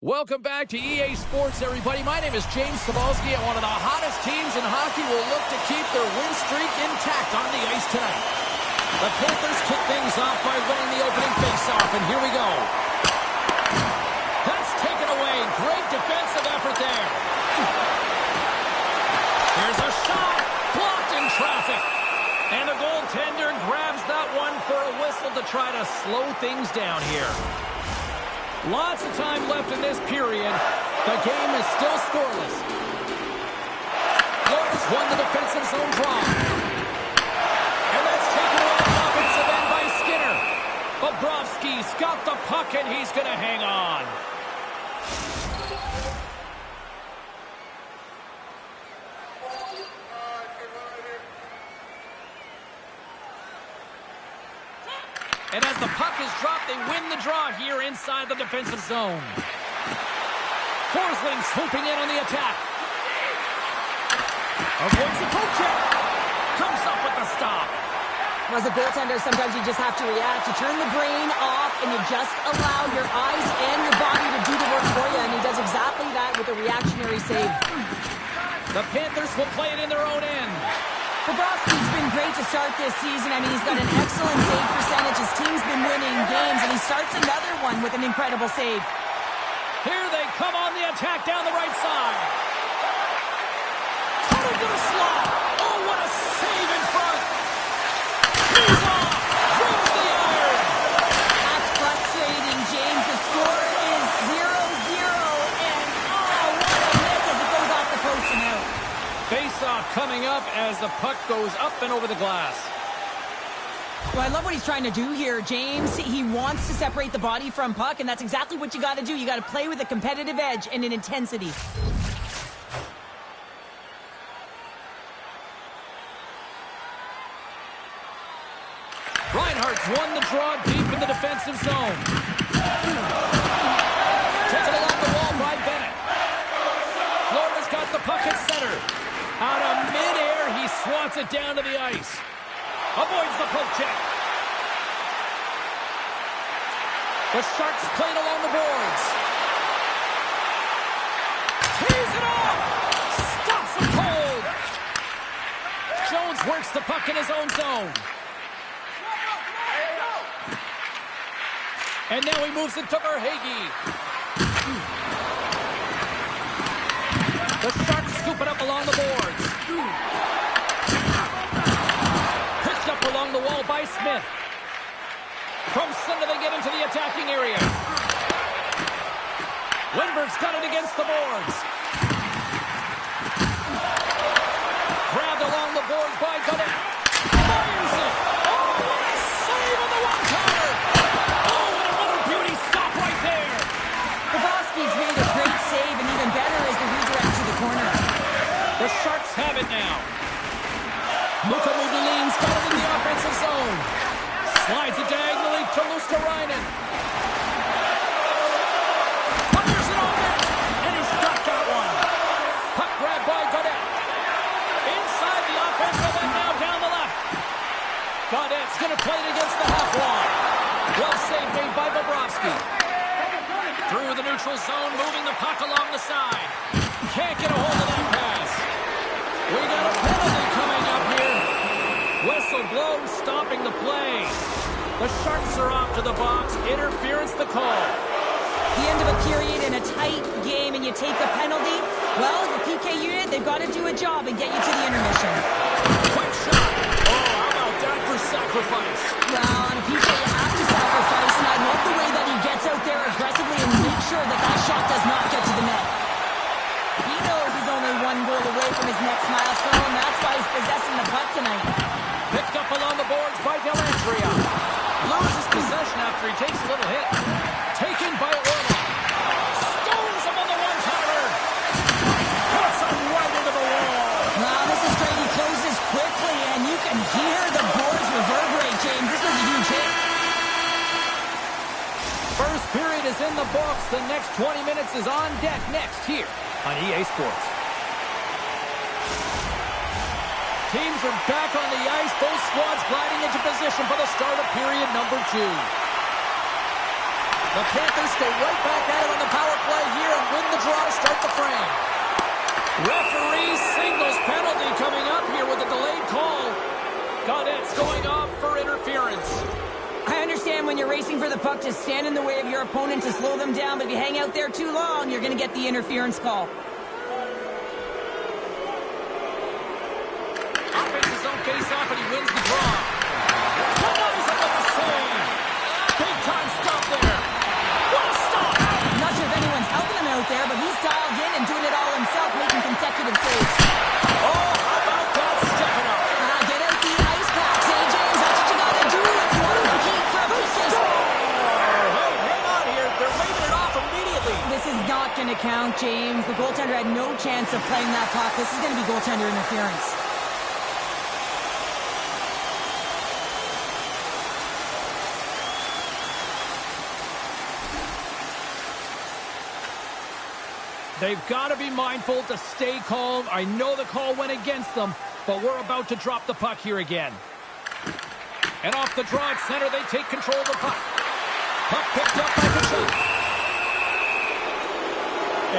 Welcome back to EA Sports, everybody. My name is James Cebulski, and one of the hottest teams in hockey will look to keep their win streak intact on the ice tonight. The Panthers kick things off by winning the opening faceoff, and here we go. That's taken away. Great defensive effort there. Here's a shot. Blocked in traffic. And the goaltender grabs that one for a whistle to try to slow things down here. Lots of time left in this period. The game is still scoreless. Flores won the defensive zone draw. And that's taken away on the offensive end by Skinner. Bobrovsky's got the puck, and he's going to hang on. And as the puck is dropped, they win the draw here inside the defensive zone. Forsling swooping in on the attack. Avoids the poke check. Comes up with the stop. As a goaltender, sometimes you just have to react. You turn the brain off, and you just allow your eyes and your body to do the work for you. And he does exactly that with a reactionary save. The Panthers will play it in their own end. Bobrovsky's been great to start this season. I mean, he's got an excellent save percentage. His team's been winning games, and he starts another one with an incredible save. Here they come on the attack down the right side. Tunnel to the slot. Oh, what a save in front. He's off. Throws the iron. That's frustrating, James. The score is 0-0, and oh, what a miss as it goes off the post and out. Face-off coming up as the puck goes up and over the glass. Well, I love what he's trying to do here, James. He wants to separate the body from puck, and that's exactly what you got to do. You got to play with a competitive edge and an intensity. Reinhardt's won the draw deep in the defensive zone. Taken along the wall by Bennett. Florida's got the puck at center. Out of midair, he swats it down to the ice. Avoids the poke check. The Sharks played along the boards. Tees it off. Stops him cold. Jones works the puck in his own zone. And now he moves it to Verhaeghe. The Sharks scoop it up along the boards. Pitched up along the wall by Smith. From center they get into the attacking area. Lindbergh's got it against the boards. Grabbed along the boards by Godet. Fires it. Oh, what a save on the one-timer. Oh, and another beauty stop right there. Bobrovsky's made a great save, and even better is the redirect to the corner. The Sharks have it now. Luka Mudulin's got it in the offensive zone. Slides it diagonally to Luosterainen. Fires it on net, and he's got that one. Puck grabbed by Godet. Inside the offensive and now down the left. Godet's going to play it against the half wall. Well saved made by Bobrovsky. Through the neutral zone, moving the puck along the side. Can't get a hold of that pass. We got a penalty coming up here. Whistle blows, stopping the play. The Sharks are off to the box. Interference the call. The end of a period in a tight game, and you take a penalty. Well, the PK unit, they've got to do a job and get you to the intermission. Quick shot. Oh, how about that for sacrifice? Well, on a PK, you have to sacrifice, and I love the way that he gets out there aggressively and makes sure that that shot does not get to the net. He knows he's only one goal away from his next milestone, and that's why he's possessing the puck tonight. Picked up along the boards by Delantria. Loses possession after he takes a little hit. Taken by Orlov. Stones him on the one-timer. Puts him right into the wall. Wow, this is great. He closes quickly, and you can hear the boards reverberate, James. This was a huge hit. First period is in the books. The next 20 minutes is on deck next here on EA Sports. Teams are back on the ice. Both squads gliding into position for the start of period number 2. The Panthers go right back at it on the power play here and win the draw to start the frame. Referee signals penalty coming up here with a delayed call. Gaudette's going off for interference. I understand when you're racing for the puck to stand in the way of your opponent to slow them down, but if you hang out there too long, you're going to get the interference call. Offenses don't face off and he wins the draw. Denies him with the save. Big time stop there. What a stop! I'm not sure if anyone's helping him out there, but he's dialed in and doing it all himself, making consecutive saves. Oh, how about that stepping up? Get out the ice packs, eh, James? That's what you got to do if you want to compete for a postseason. Hey, hang on here. They're waving it off immediately. This is not going to count, James. The goaltender had no chance of playing that puck. This is going to be goaltender interference. They've got to be mindful to stay calm. I know the call went against them, but we're about to drop the puck here again. And off the draw at center, they take control of the puck. Puck picked up by Kachuk.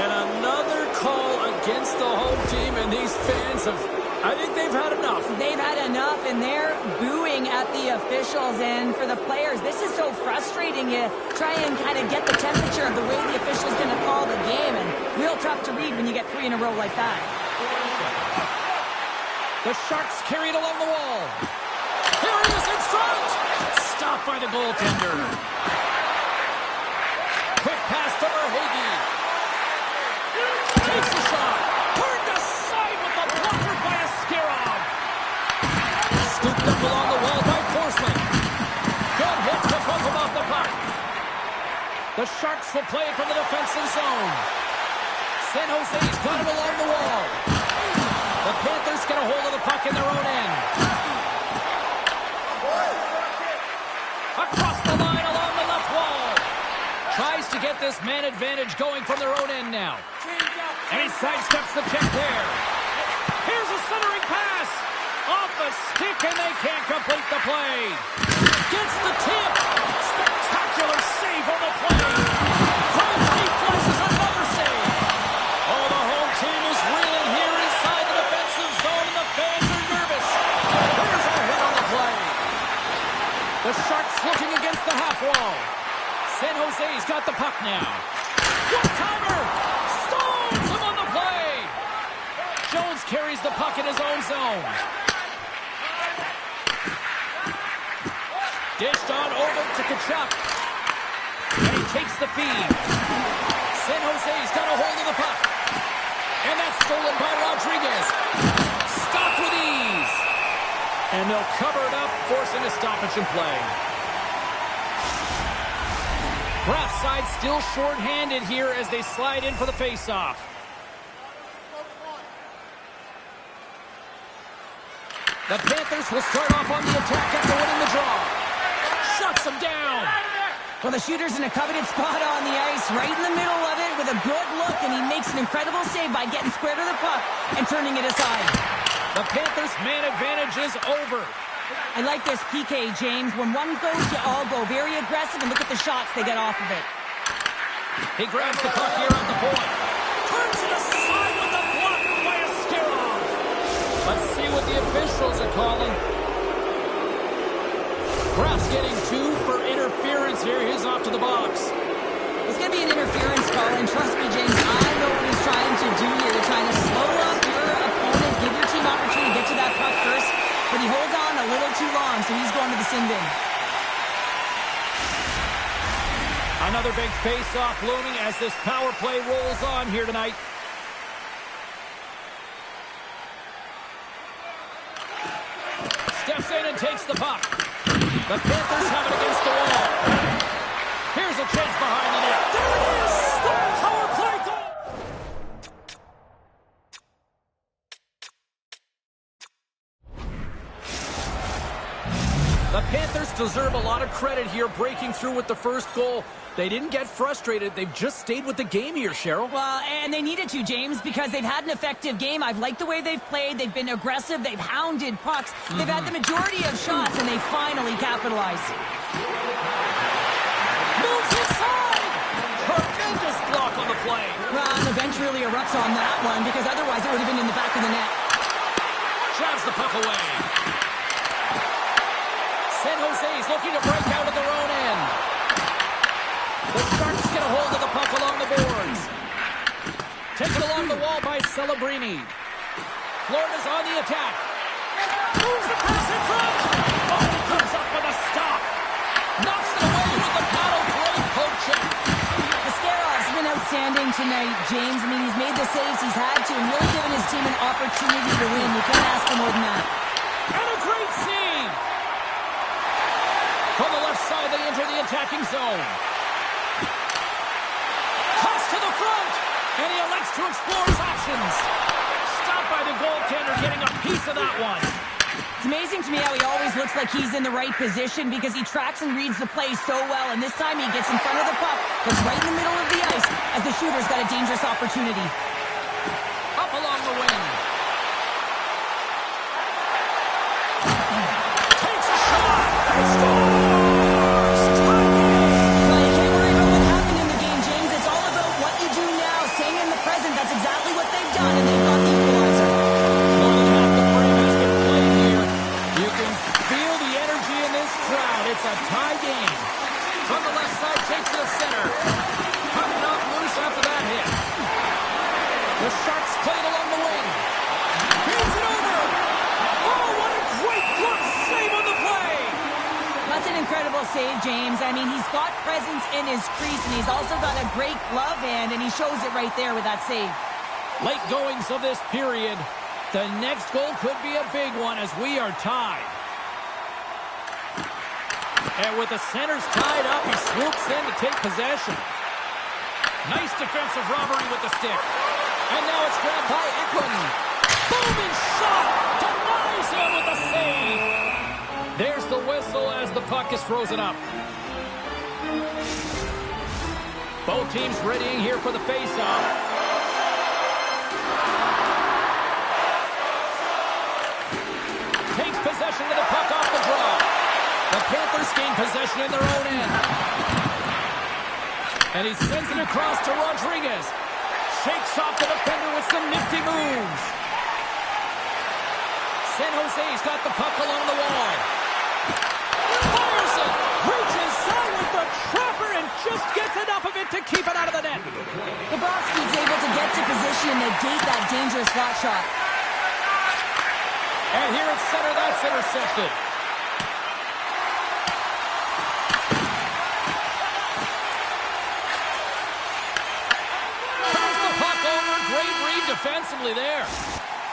And another call against the home team, and these fans have, I think they've had enough. They've had enough, and they're booing at the officials. And for the players, this is so frustrating. You try and kind of get the temperature of the way the official's going to call the game, and real tough to read when you get 3 in a row like that. The Sharks carry it along the wall. Here it is in front. Stopped by the goaltender. Quick pass to Verhaeghe. Takes the shot. Turned aside with the blocker by Askarov. Scooped up along the wall by Forsling. Good hit to bump him off the puck. The Sharks will play it from the defensive zone. San Jose's got it along the wall. The Panthers get a hold of the puck in their own end. Across the line along the left wall. Tries to get this man advantage going from their own end now. And he sidesteps the check there. Here's a centering pass. Off the stick, and they can't complete the play. Gets the tip. Spectacular save on the play. Crosby flushes another save. Oh, the home team is reeling here inside the defensive zone, and the fans are nervous. There's a hit on the play. The Sharks looking against the half wall. San Jose's got the puck now. One-timer! Stones him on the play! Jones carries the puck in his own zone. Dished on over to Kachuk. And he takes the feed. San Jose's got a hold of the puck. And that's stolen by Rodriguez. Stopped with ease. And they'll cover it up, forcing a stoppage in play. Left side still short-handed here as they slide in for the face-off. The Panthers will start off on the attack after winning the draw. Shuts them down. Well, the shooter's in a coveted spot on the ice, right in the middle of it with a good look, and he makes an incredible save by getting square to the puck and turning it aside. The Panthers' man advantage is over. I like this PK, James. When one goes, you all go. Very aggressive, and look at the shots they get off of it. He grabs the puck here at the point. Turns it aside with the block by Askarov. Let's see what the officials are calling. Graf's getting 2 for interference here. He's off to the box. It's going to be an interference call, and trust me, James, I know what he's trying to do here. They're trying to slow up your opponent, give your team opportunity to get to that puck first, but he holds on a little too long, so he's going to the sin bin. Another big face-off looming as this power play rolls on here tonight. Steps in and takes the puck. The Panthers have it against the wall. Here's a chance behind the net. There it is! The power play goal! The Panthers deserve a lot of credit here breaking through with the first goal. They didn't get frustrated. They've just stayed with the game here, Cheryl. Well, and they needed to, James, because they've had an effective game. I've liked the way they've played. They've been aggressive. They've hounded pucks. They've had the majority of shots, and they finally capitalized. Moves inside! play. Well, and the bench really erupts on that one because otherwise it would have been in the back of the net. Shoves the puck away. San Jose's looking to break out of their own end. The Sharks get a hold of the puck along the boards. Taken along the wall by Celebrini. Florida's on the attack. Moves the pass in front. Oh, he comes up with a stop. Knocks it away with the paddle. Great poke-check. Mascarov's been outstanding tonight, James. I mean, he's made the saves he's had to and really given his team an opportunity to win. You can't ask for more than that. And a great save. From the left side, they enter the attacking zone. Toss to the front. And he elects to explore his options. Stopped by the goaltender, getting a piece of that one. It's amazing to me how he always looks like he's in the right position because he tracks and reads the play so well. And this time he gets in front of the puck, gets right in the middle of the ice as the shooter's got a dangerous opportunity. Up along the wing. Takes a shot. And scores! Well, you can't worry about what happened in the game, James. It's all about what you do now, staying in the present. That's exactly what they've done, and they've got the equalizer. More than half the frame has been played here. You can feel the energy in this crowd. It's a tie game. From the left side, takes to the center. Puck knocked loose after that hit. The Sharks play it along the wing. Hands it over. Oh, what a great glove save on the play. That's an incredible save, James. I mean, he's got presence in his crease, and he's also got a great glove hand, and he shows it right there with that save. Late goings of this period. The next goal could be a big one as we are tied. And with the centers tied up, he swoops in to take possession. Nice defensive robbery with the stick. And now it's grabbed by Eklund. Booming shot! Denies him with the save. There's the whistle as the puck is frozen up. Both teams readying here for the face-off. Takes possession with the puck off the draw. The Panthers gain possession in their own end. And he sends it across to Rodriguez. Shakes off the defender with some nifty moves. San Jose's got the puck along the wall. Fires it. Reaches out with the trapper and just gets enough of it to keep it out of the net. Bobrovsky's able to get to position and negate that dangerous slot shot. And here at center, that's intercepted. Turns the puck over. Great read defensively there.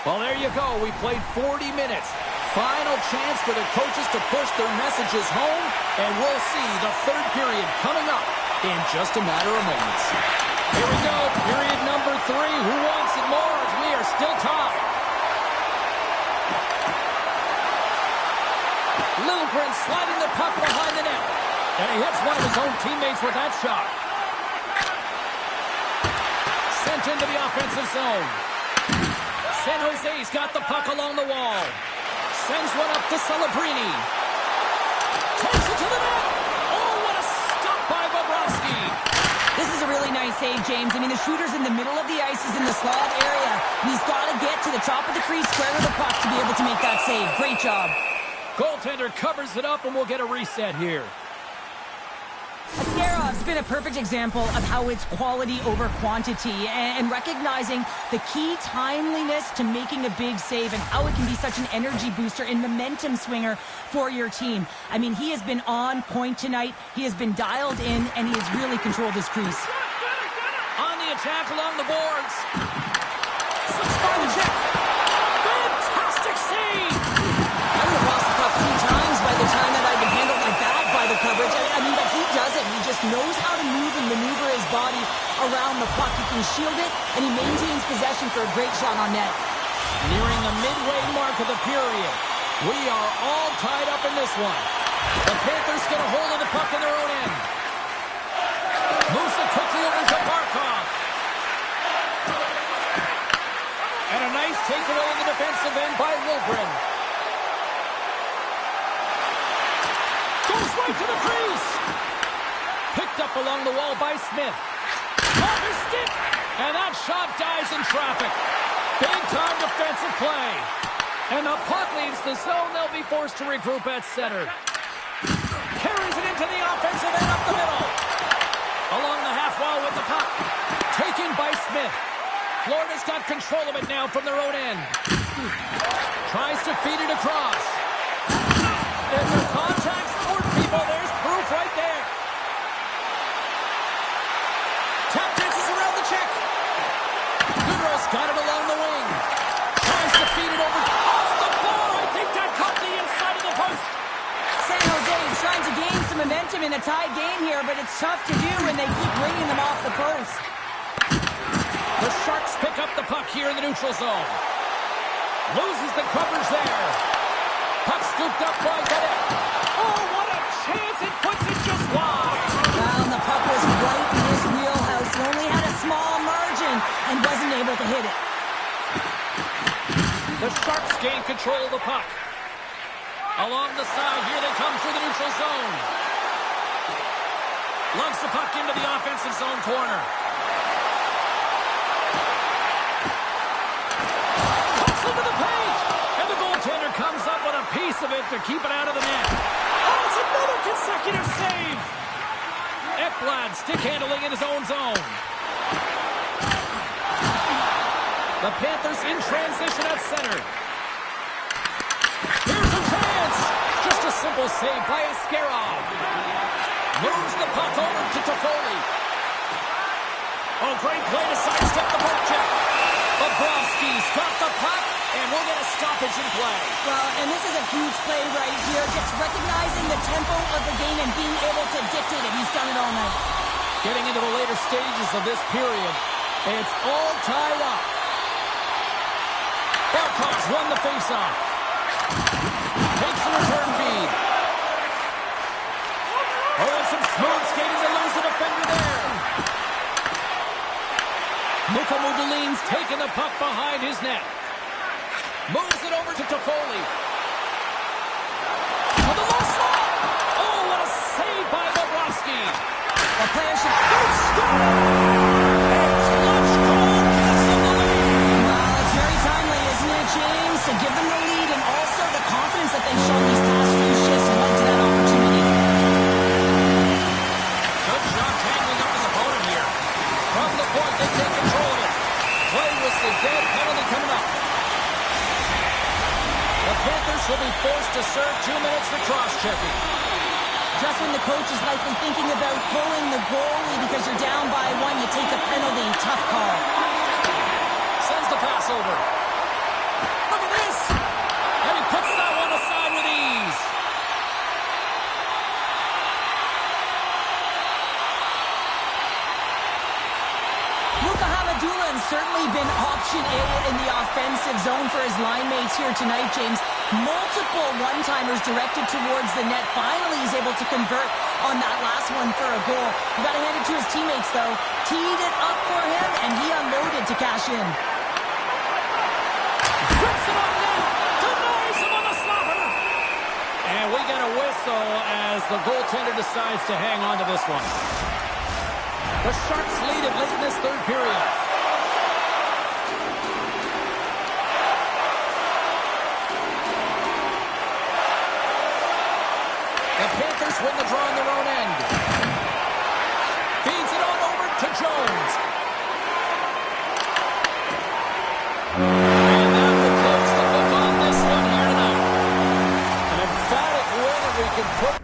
Well, there you go. We played 40 minutes. Final chance for the coaches to push their messages home, and we'll see the third period coming up in just a matter of moments. Here we go. Period number 3. Who wants it more as we are still tied? Liljegren sliding the puck behind the net. And he hits one of his own teammates with that shot. Sent into the offensive zone. San Jose's got the puck along the wall. Sends one up to Celebrini. Takes it to the net. Oh, what a stop by Bobrovsky. This is a really nice save, James. I mean, the shooter's in the middle of the ice. He's in the slot area. And he's got to get to the top of the crease, square with the puck to be able to make that save. Great job. Goaltender covers it up, and we'll get a reset here. Askarov's been a perfect example of how it's quality over quantity and recognizing the key timeliness to making a big save and how it can be such an energy booster and momentum swinger for your team. I mean, he has been on point tonight. He has been dialed in, and he has really controlled his crease. On the attack along the boards. Spot check. Fantastic save. I would have lost the puck 3 times by the time that I'd been handled like that by the coverage. I mean, but he does it. He just knows how to move and maneuver his body around the puck. He can shield it, and he maintains possession for a great shot on net. Nearing the midway mark of the period. We are all tied up in this one. The Panthers get a hold of the puck in their own end. Moves it quickly over to Barkov. And a nice takeaway in the defensive end by Liljegren. Goes right to the crease. Picked up along the wall by Smith. Off his stick. And that shot dies in traffic. Big-time defensive play. And the puck leaves the zone. They'll be forced to regroup at center. Carries it into the offensive end up the middle. Along the half wall with the puck. Taken by Smith. Florida's got control of it now from their own end. Tries to feed it across. It's a contact sport, people. There's proof right there. Tap dances around the check. Goodrow's got it along the wing. Tries to feed it over. Off the bar. I think that caught the inside of the post. San Jose is trying to gain some momentum in a tied game here, but it's tough to do when they keep bringing them off the post. The Sharks pick up the puck here in the neutral zone. Loses the coverage there. Puck scooped up by Godet. Oh, what a chance. It puts it just wide. Well, the puck was right in his wheelhouse. He only had a small margin and wasn't able to hit it. The Sharks gain control of the puck. Along the side, here they come through the neutral zone. Lugs the puck into the offensive zone corner. Cuts into the paint. And the goaltender comes up with a piece of it to keep it out of the net. Oh, it's another consecutive save. Ekblad stick handling in his own zone. The Panthers in transition at center. Here's a chance. Just a simple save by Askarov. Moves the puck over to Toffoli. Oh, great play to sidestep the poke check. Bobrovsky's got the puck, and we'll get a stoppage in play. Well, and this is a huge play right here. Just recognizing the tempo of the game and being able to dictate it. He's done it all night. Getting into the later stages of this period, it's all tied up. Barkov's won the faceoff. Takes the return feed. Oh, and some smooth skating to lose the defender there. Mika Mudulin's taking the puck behind his net. Moves it over to Toffoli. On the low slot. Oh, what a save by Bobrovsky. A player should... Well, it's very timely, isn't it, James? To give them the lead and also the confidence that they've shown these past few shifts and went to that opportunity. Good job tangling up his opponent here. From the point, they take control of it. Play whistle, dead penalty coming up. The Panthers will be forced to serve 2 minutes for cross-checking. Just when the coach is likely thinking about pulling the goalie because you're down by one, you take a penalty. Tough call. Sends the pass over. Look at this. And he puts that one aside with ease. Luka Hamadulin's certainly been option A in the offensive zone for his line mates here tonight, James. Multiple one-timers directed towards the net. Finally, he's able to convert on that last one for a goal. You got to hand it to his teammates, though. Teed it up for him, and he unloaded to cash in. Flips it on net. Denies him on the slapper. And we get a whistle as the goaltender decides to hang on to this one. The Sharks lead it late in this third period. The Panthers win the draw on their own end. Feeds it on over to Jones. And that will close the book on this one here tonight. An emphatic win, and we can put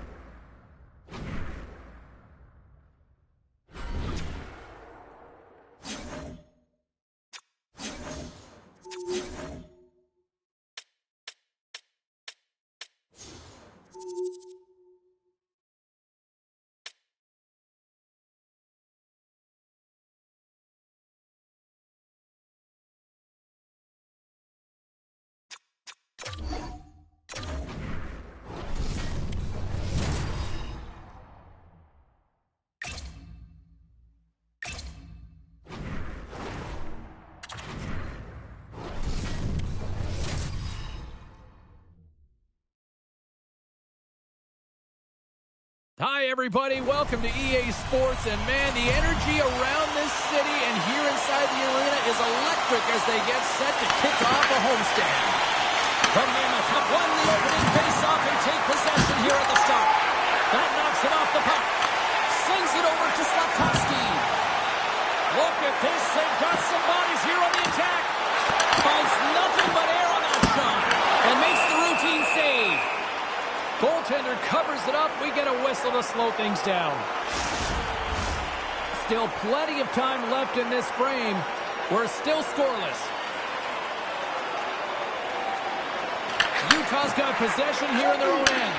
Hi, everybody. Welcome to EA Sports. And, man, the energy around this city and here inside the arena is electric as they get set to kick off a homestand. The Mammoth have won the opening face-off and take possession here at the start. That knocks it off the puck. Slings it over to Slafkovsky. Look at this. They've got some bodies here on the attack. Finds nothing but air on that shot and makes the routine save. Goaltender covers it up. We get a whistle to slow things down. Still plenty of time left in this frame. We're still scoreless. Utah's got possession here in their own end.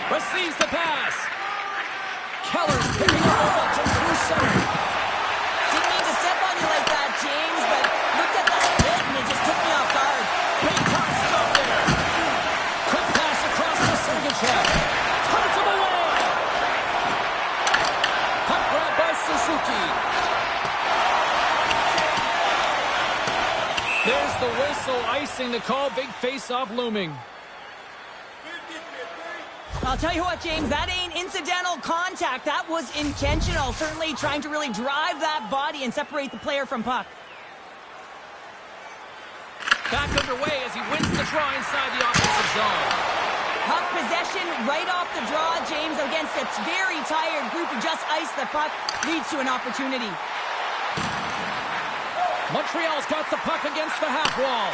Receives the pass. Keller's picking up momentum through center. Didn't mean to step on you like that, James, but looked at that hit and it just took me off guard. Big time stop there. Quick pass across to Sergachev. Turns him away. Puck grab by Suzuki. There's the whistle, icing the call. Big face-off looming. I'll tell you what, James, that ain't incidental contact. That was intentional. Certainly trying to really drive that body and separate the player from puck. Back underway as he wins the draw inside the offensive zone. Puck possession right off the draw, James, against a very tired group who just iced the puck. Leads to an opportunity. Montreal's got the puck against the half wall.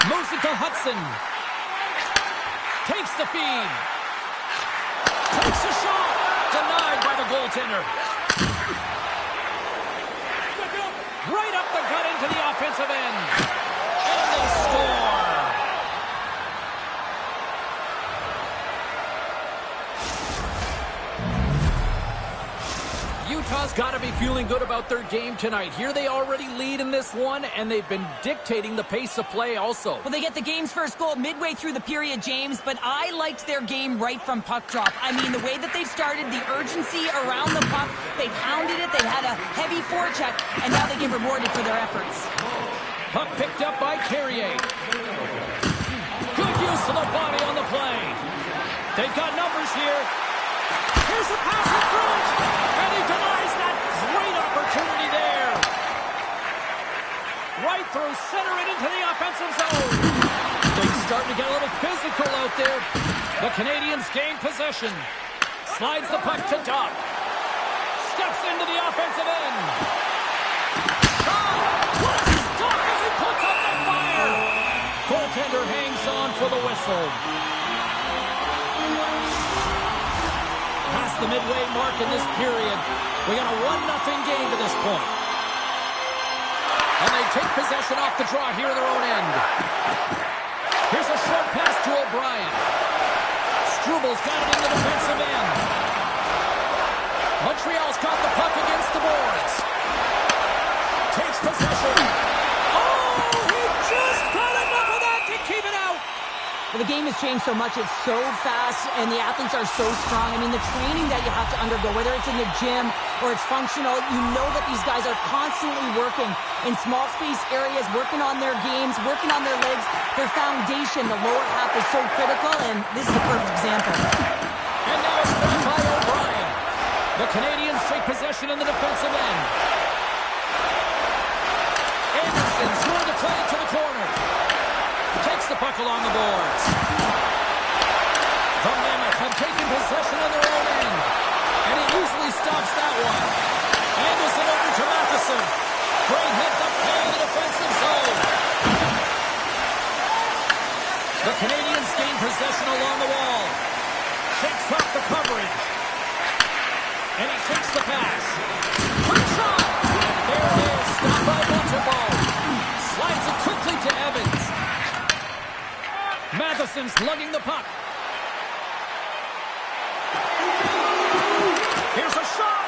Moves it to Hudson. Takes the feed. Takes a shot. Denied by the goaltender. Right up the gut into the offensive end. And they score. Utah's got to be feeling good about their game tonight. Here they already lead in this one, and they've been dictating the pace of play also. Well, they get the game's first goal midway through the period, James, but I liked their game right from puck drop. I mean, the way that they've started, the urgency around the puck, they pounded it, they had a heavy forecheck, and now they get rewarded for their efforts. Puck picked up by Carrier. Good use of the body on the play. They've got numbers here. Here's a pass in front, and he denies that great opportunity there. Right through center and into the offensive zone. Things starting to get a little physical out there. The Canadiens gain possession. Slides the puck to Doc. Steps into the offensive end. Shot! What a stop as he puts up the fire! Goaltender hangs on for the whistle. Past the midway mark in this period. We got a 1-0 game to this point. And they take possession off the draw here in their own end. Here's a short pass to O'Brien. Strubal's got it in the defensive end. Montreal's got the puck against the boards. Takes possession. Oh, he just got enough of that to keep it out. Well, the game has changed so much. It's so fast, and the athletes are so strong. I mean, the training that you have to undergo, whether it's in the gym or it's functional, you know that these guys are constantly working in small space areas, working on their games, working on their legs. Their foundation, the lower half, is so critical, and this is a perfect example. And now it's back by O'Brien. The Canadiens take possession in the defensive end. Anderson's going to play it to the corner. Takes the puck along the boards. The Mammoth have taken possession on their own end. And he usually stops that one. Anderson over to Matheson. Great heads up play in the defensive zone. The Canadiens gain possession along the wall. Shakes off the coverage. And he takes the pass. Quick shot. There it is. Stopped by Montembeault. Slides it quickly to Evans. Matheson's lugging the puck. Here's a shot.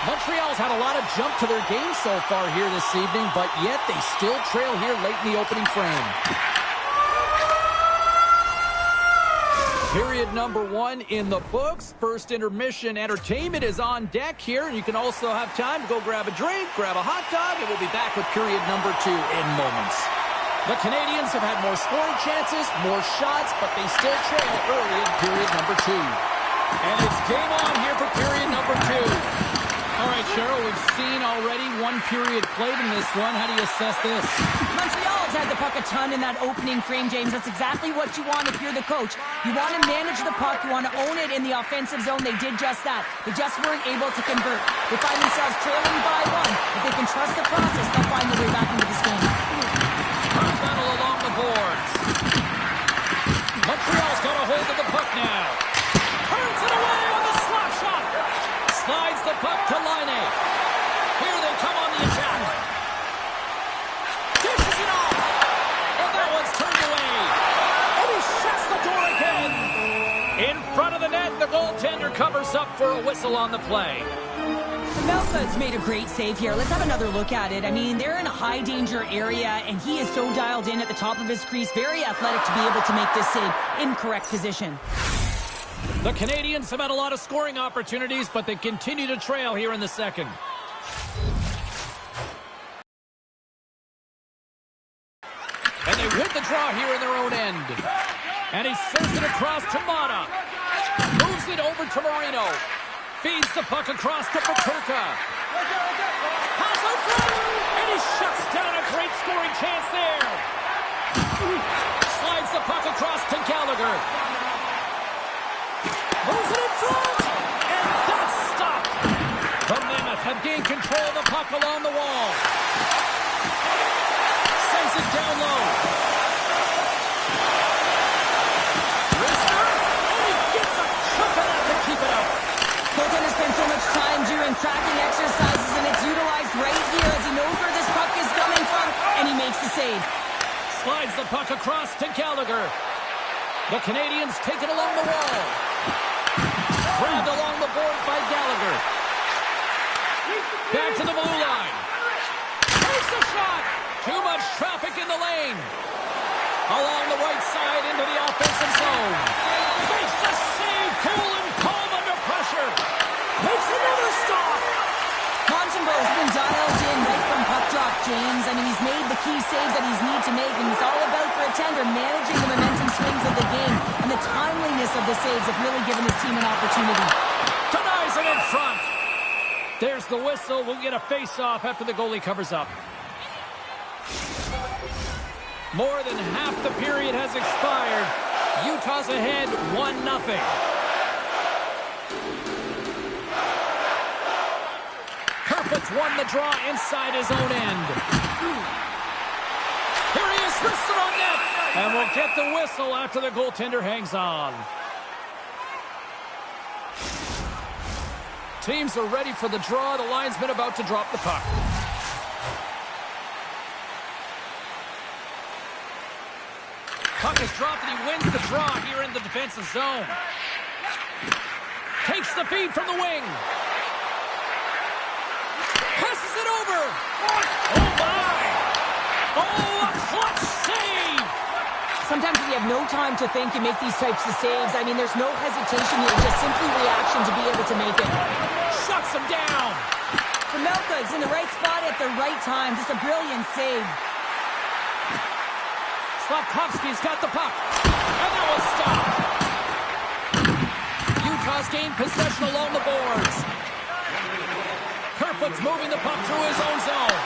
Montreal's had a lot of jump to their game so far here this evening, but yet they still trail here late in the opening frame. Period number 1 in the books. First intermission entertainment is on deck here. And you can also have time to go grab a drink, grab a hot dog, and we'll be back with period number 2 in moments. The Canadiens have had more scoring chances, more shots, but they still trail early in period number 2. And it's game on here for period number 2. All right, Cheryl, we've seen already one period played in this one. How do you assess this? Montreal's had the puck a ton in that opening frame, James. That's exactly what you want if you're the coach. You want to manage the puck. You want to own it in the offensive zone. They did just that. They just weren't able to convert. They find themselves trailing by 1. If they can trust the process, they'll find their way back into this game. Puck battle along the boards. Montreal's got a hold of the puck now. Turns it away on the slap shot. Slides the puck to Line. Here they come on the attack. Dishes it off. And that one's turned away. And he shuts the door again. In front of the net, the goaltender covers up for a whistle on the play. Melka's made a great save here. Let's have another look at it. I mean, they're in a high-danger area, and he is so dialed in at the top of his crease. Very athletic to be able to make this save in correct position. The Canadiens have had a lot of scoring opportunities, but they continue to trail here in the second. And they win the draw here in their own end. And he sends it across to Mata. Moves it over to Marino. Feeds the puck across to Peterka. Pass out front. And he shuts down a great scoring chance there. Slides the puck across to Gallagher. Moves it in front. And that's stopped. The Mammoth have gained control of the puck along the wall. Sends it down low. Risner. And he gets a chunk of that to keep it out. Colton has spent so much time during tracking exercises, and it's utilized right here as he knows where this puck is coming from, and he makes the save. Slides the puck across to Gallagher. The Canadiens take it along the wall. Grabbed along the boards by Gallagher. Back to the blue line. Takes a shot. Too much traffic in the lane. Along the right side into the offensive zone. Makes the save. Cool and calm under pressure. Makes another stop. Montembeau's been dialed in right from puck drop, James. I mean, he's made the key saves that he's need to make, and it's all about for a tender managing the momentum swings of the game, and the timeliness of the saves have really given his team an opportunity. Denies it in front. There's the whistle. We'll get a face-off after the goalie covers up. More than half the period has expired. Utah's ahead 1-0. Kerfoot's won the draw inside his own end. Here he is, wristed on net. And we'll get the whistle after the goaltender hangs on. Teams are ready for the draw. The linesman about to drop the puck. Puck is dropped and he wins the draw here in the defensive zone. Takes the feed from the wing. Passes it over. Oh, my. Oh, a clutch save. Sometimes if you have no time to think, you make these types of saves. I mean, there's no hesitation here, just simply reaction to be able to make it. Shuts him down. Melka's in the right spot at the right time. Just a brilliant save. Slavkovsky's got the puck. And that was stopped. Utah's gained possession along the boards. Kerfoot's moving the puck through his own zone.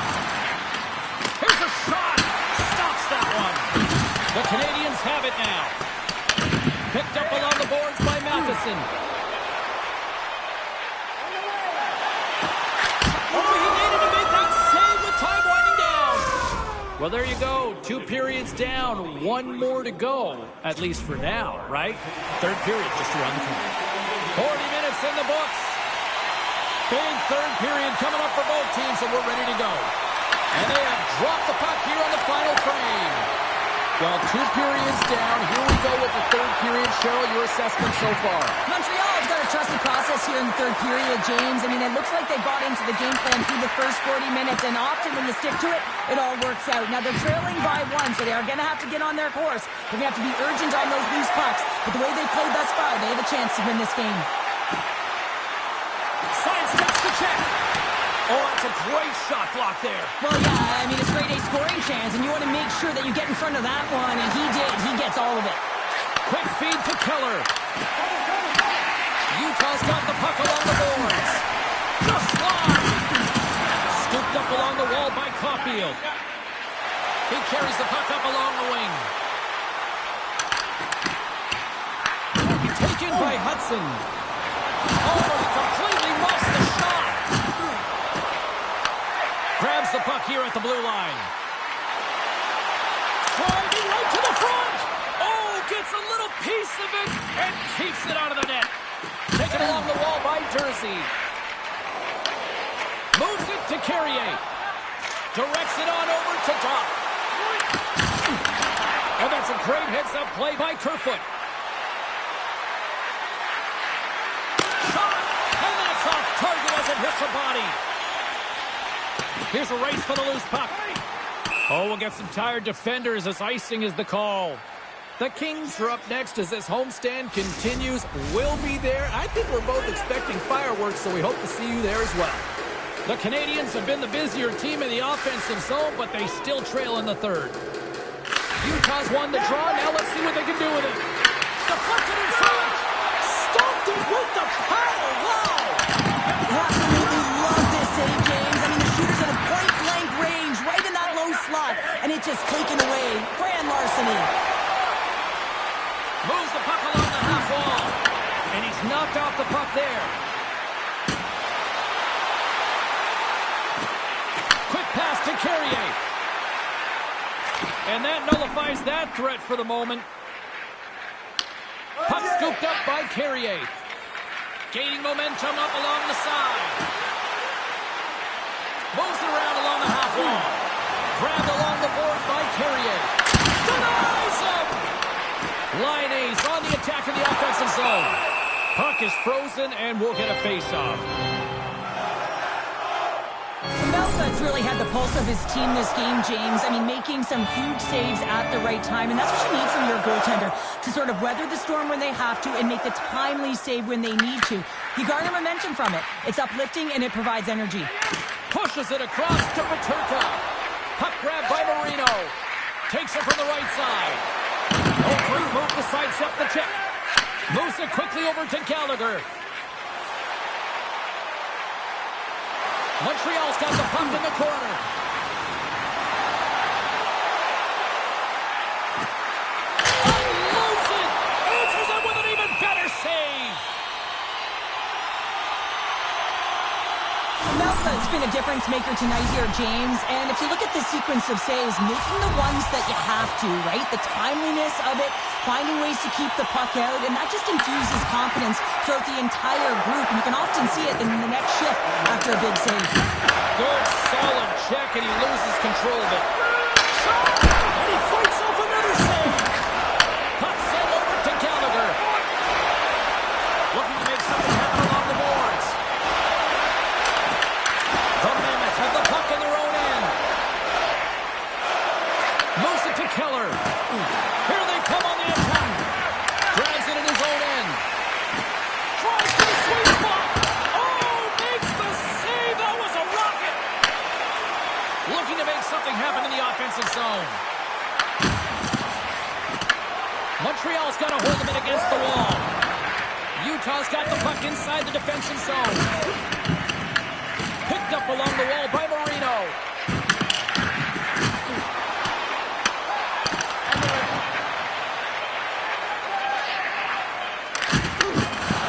Here's a shot. Stops that one. The Canadiens have it now. Picked up along the boards by Matheson. Oh, he needed to make that save with time winding down. Well, there you go. 2 periods down. 1 more to go. At least for now, right? Third period just around the corner. 40 minutes in the books. Big third period coming up for both teams, and we're ready to go. And they have dropped the puck here on the final frame. Well, 2 periods down. Here we go with the third period. Cheryl, your assessment so far. Montreal's got a trust the process here in the third period, James. I mean, it looks like they bought into the game plan through the first 40 minutes, and often when you stick to it, it all works out. Now, they're trailing by 1, so they are going to have to get on their course. They're going to have to be urgent on those loose pucks. But the way they played thus far, they have a chance to win this game. Science takes the check. Oh, that's a great shot block there. Well, yeah, I mean, it's grade A scoring chance, and you want to make sure that you get in front of that one, and he did. He gets all of it. Quick feed to Keller. Utah's got the puck along the boards. Just wide. Scooped up along the wall by Caulfield. He carries the puck up along the wing. Taken by Hudson. Oh, he completely lost the shot. Grabs the puck here at the blue line. Driving right to the front. Oh, gets a little piece of it and keeps it out of the net. Taken along the wall by Jersey. Moves it to Carrier. Directs it on over to Doc. And that's a great heads-up play by Kerfoot. Shot! And that's off target as it hits a body. Here's a race for the loose puck. Oh, we'll get some tired defenders as icing is the call. The Kings are up next as this homestand continues. We'll be there. I think we're both expecting fireworks, so we hope to see you there as well. The Canadiens have been the busier team in the offensive zone, but they still trail in the third. Utah's won the draw. Now let's see what they can do with it. Deflected in front. Stopped it with the power. Wow. Absolutely love this save, James. I mean, the shooter's at a point-blank range, right in that low slot, and it's just taken away. Grand larceny. Moves the puck along the half wall. And he's knocked off the puck there. Quick pass to Carrier. And that nullifies that threat for the moment. Puck scooped up by Carrier. Gaining momentum up along the side. Moves it around along the half wall. Grabbed along the boards by Carrier. Denies him! Line ace on the attack in the offensive zone. Puck is frozen and we'll get a face-off. Melsa's really had the pulse of his team this game, James. I mean, making some huge saves at the right time, and that's what you need from your goaltender, to sort of weather the storm when they have to and make the timely save when they need to. You garner momentum from it. It's uplifting and it provides energy. Pushes it across to Paterka. Puck grab by Marino. Takes it from the right side. Oh, great move to sidestep the check. Moves it quickly over to Gallagher. Montreal's got the puck in the corner. Unloads it. Answers it with an even better save. Melsa's been a difference maker tonight here, James. And if you look at the sequence of saves, making the ones that you have to, right? The timeliness of it, finding ways to keep the puck out, and that just infuses confidence throughout the entire group. And you can often see it in the next shift after a big save. Good, solid check, and he loses control of it. And he fights off another save. Puck sent over to Gallagher. Looking to make something happen along the boards. The Mammoths have the puck in their own end. Moves it to Keller. Here they come on the attack. Grabs it in his own end. Tries to the sweet spot. Oh, makes the save. That was a rocket. Looking to make something happen in the offensive zone. Montreal's got a hold of it against the wall. Utah's got the puck inside the defensive zone. Picked up along the wall by Marino.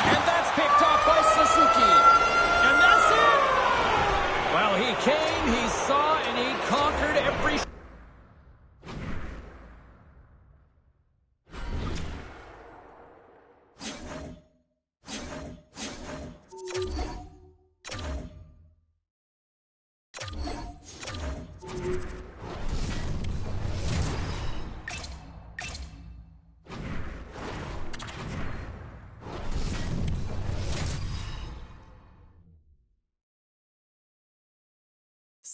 And that's picked off by Suzuki. And that's it. Well, he came, he saw, and he conquered every...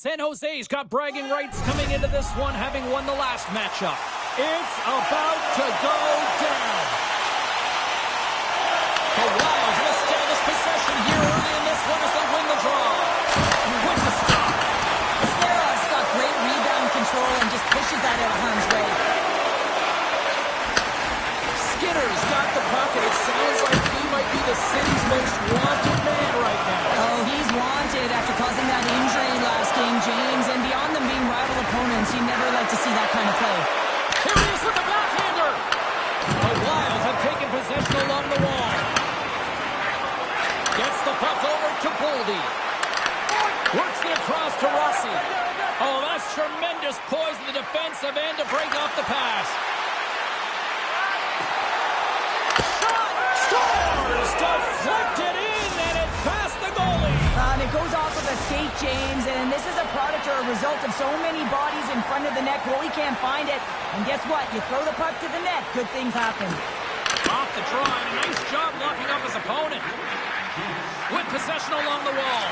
San Jose's got bragging rights coming into this one, having won the last matchup. It's about to go down. The Wild will establish possession here early in this one as they win the draw. With the stop. Sparrow's got great rebound control and just pushes that out of harm's way. Skinner's got the puck, and it sounds like he might be the city's most wanted man right now. Oh, he's wanted after causing that injury last game, James. And beyond them being rival opponents, you never like to see that kind of play. Here he is with the backhander. The Wild have taken possession along the wall. Gets the puck over to Boldy. Works it across to Rossi. Oh, that's tremendous poise in the defensive end to break off the pass. Shot! Scores! Deflected in, and it passed the goalie. And it goes off of a skate, James, and this is a product or a result of so many bodies in front of the net. Goalie can't find it. And guess what? You throw the puck to the net, good things happen. Off the draw, and a nice job locking up his opponent. With possession along the wall.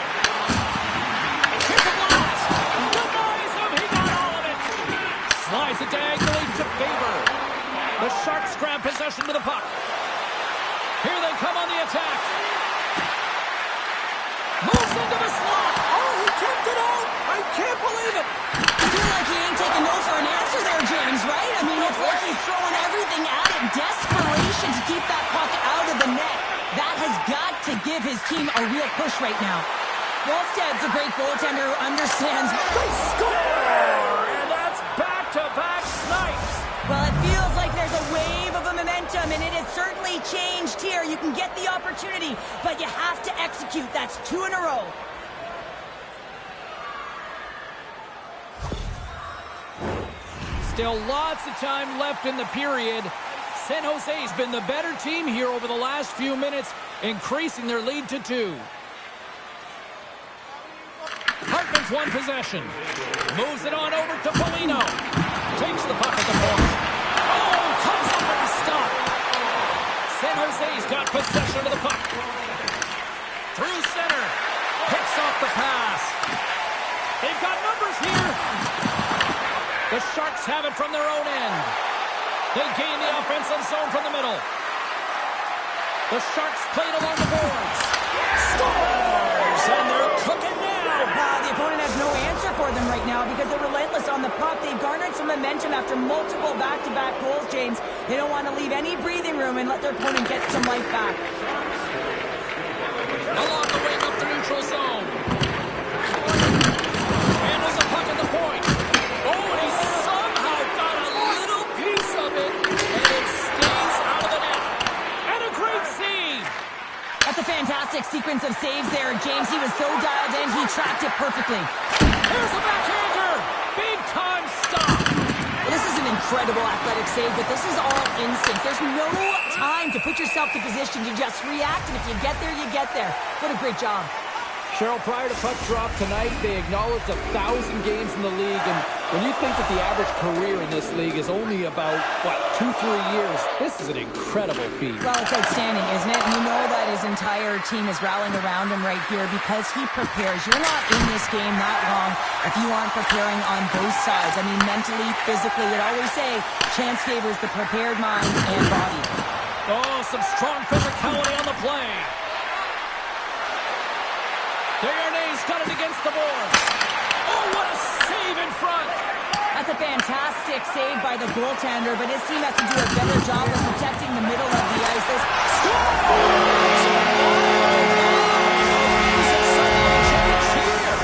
Here's a blast! Denies him, he got all of it! Slides it diagonally to Faber. The Sharks grab possession with the puck. Here they come on the attack. Moves into the slot. Oh, he kept it out! I can't believe it! I feel like he ain't taking no for an answer there, James, right? I mean, it's like he's throwing everything at it. Desperation to keep that puck out of the net. That has got to give his team a real push right now. Wallsted's a great goaltender who understands. They score! And that's back-to-back snipes. Well, it feels like there's a wave of a momentum, and it has certainly changed here. You can get the opportunity, but you have to execute. That's 2 in a row. Still lots of time left in the period. San Jose's been the better team here over the last few minutes, increasing their lead to 2. Hartman's won possession. Moves it on over to Foligno. Takes the puck at the point. Oh, comes up with a stop. San Jose's got possession of the puck. Through center. Picks off the pass. They've got numbers here. The Sharks have it from their own end. They gain the offensive zone from the middle. The Sharks played along the boards. Scores! And they're cooking now. The opponent has no answer for them right now because they're relentless on the puck. They've garnered some momentum after multiple back-to-back goals, James. They don't want to leave any breathing room and let their opponent get some life back. Along the wing up the neutral zone. Handles the puck at the point. Oh, and he somehow got a little piece of it, and it stays out of the net. And a great save. That's a fantastic sequence of saves there, James. He was so dialed in, he tracked it perfectly. Here's a backhander. Big time stop. Well, this is an incredible athletic save, but this is all instinct. There's no time to put yourself in position to just react, and if you get there, you get there. What a great job. Cheryl, prior to puck drop tonight, they acknowledged 1,000 games in the league, and when you think that the average career in this league is only about, 2-3 years, this is an incredible feat. Well, it's outstanding, isn't it? You know that his entire team is rallying around him right here because he prepares. You're not in this game that long if you aren't preparing on both sides. I mean, mentally, physically, we'd always say chance favors the prepared mind and body. Oh, some strong physicality on the play. Desharnais got it against the boards. Oh, what a save in front. That's a fantastic save by the goaltender, but his team has to do a better job of protecting the middle of the ice. This scores! It's suddenly changed here.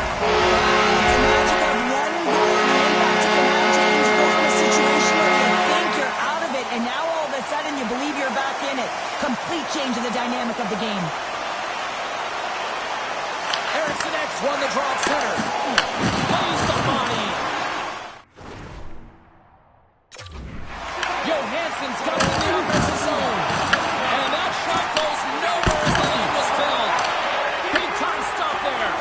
It's a magic of one goal and the impact it can have, James. You go from a situation where you think you're out of it, and now all of a sudden you believe you're back in it. Complete change of the dynamic of the game. Eriksson X won the draw at center. Plays the body. Johansson's got it in the offensive zone. And that shot goes nowhere as the lead was filled. Big time stop there.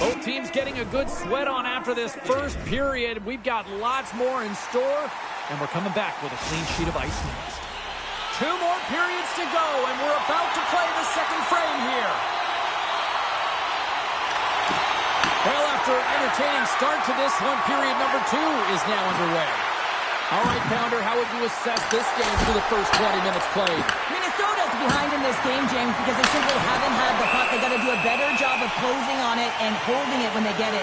Both teams getting a good sweat on after this first period. We've got lots more in store. And we're coming back with a clean sheet of ice next. 2 more periods to go, and we're about to play the second frame here. Well, after an entertaining start to this one, period number 2 is now underway. All right, Pounder, how would you assess this game through the first 20 minutes played? Minnesota's behind in this game, James, because they simply haven't had the puck. They got to do a better job of closing on it and holding it when they get it.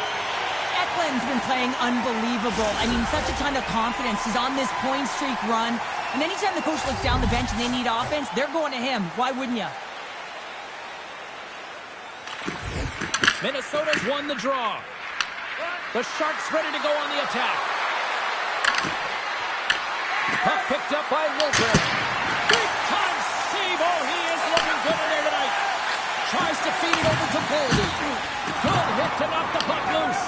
Eklund's been playing unbelievable. I mean, such a ton of confidence. He's on this point streak run. And anytime the coach looks down the bench and they need offense, they're going to him. Why wouldn't you? Minnesota's won the draw. The Sharks ready to go on the attack. Puck picked up by Wilson. Big time save. Oh, he is looking good in there tonight. Tries to feed it over to Boldy. Good hit to knock the puck loose.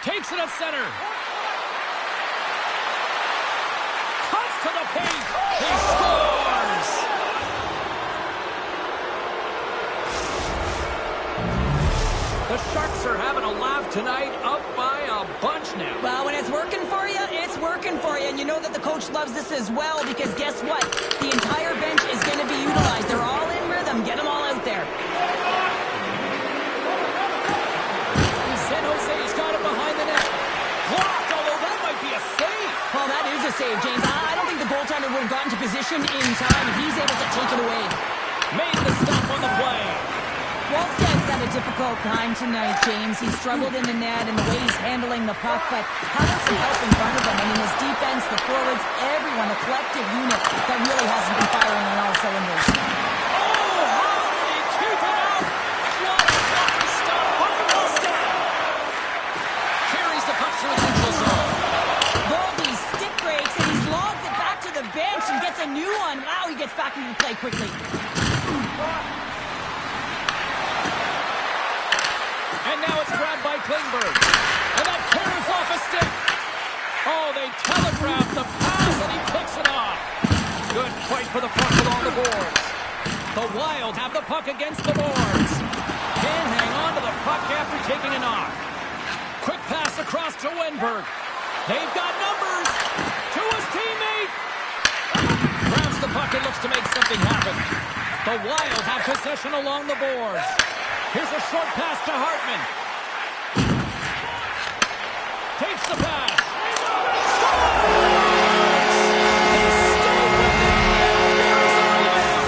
Takes it at center. Cuts to the paint. He scores. The Sharks are having a laugh tonight, up by a bunch now. Well, when it's working for you, it's working for you. And you know that the coach loves this as well, because guess what? The entire bench is going to be utilized. They're all in rhythm. Get them all out there. San Jose's got it behind the net. Blocked, although that might be a save. Well, that is a save, James. I don't think the goaltender would have gotten to position in time. He's able to take it away. Made the stop on the play. Wallsted's had a difficult time tonight, James. He's struggled in the net and the way he's handling the puck, but how does he help in front of him? I mean, his defense, the forwards, everyone, a collective unit that really hasn't been firing on all cylinders. Oh, how did he keep it out? What a lucky stop by Wallsted. Carries the puck to the neutral zone. Boldy stick breaks, and he's logged it back to the bench and gets a new one. Wow, he gets back into the play quickly. And now it's grabbed by Klingberg. And that carries off a stick. Oh, they telegraphed the pass, and he picks it off. Good fight for the puck along the boards. The Wild have the puck against the boards. Can't hang on to the puck after taking a knock. Quick pass across to Wenberg. They've got numbers. To his teammate. Grabs the puck and looks to make something happen. The Wild have possession along the boards. Here's a short pass to Hartman. Takes the pass. Scores! He stayed with it and buries the rebound.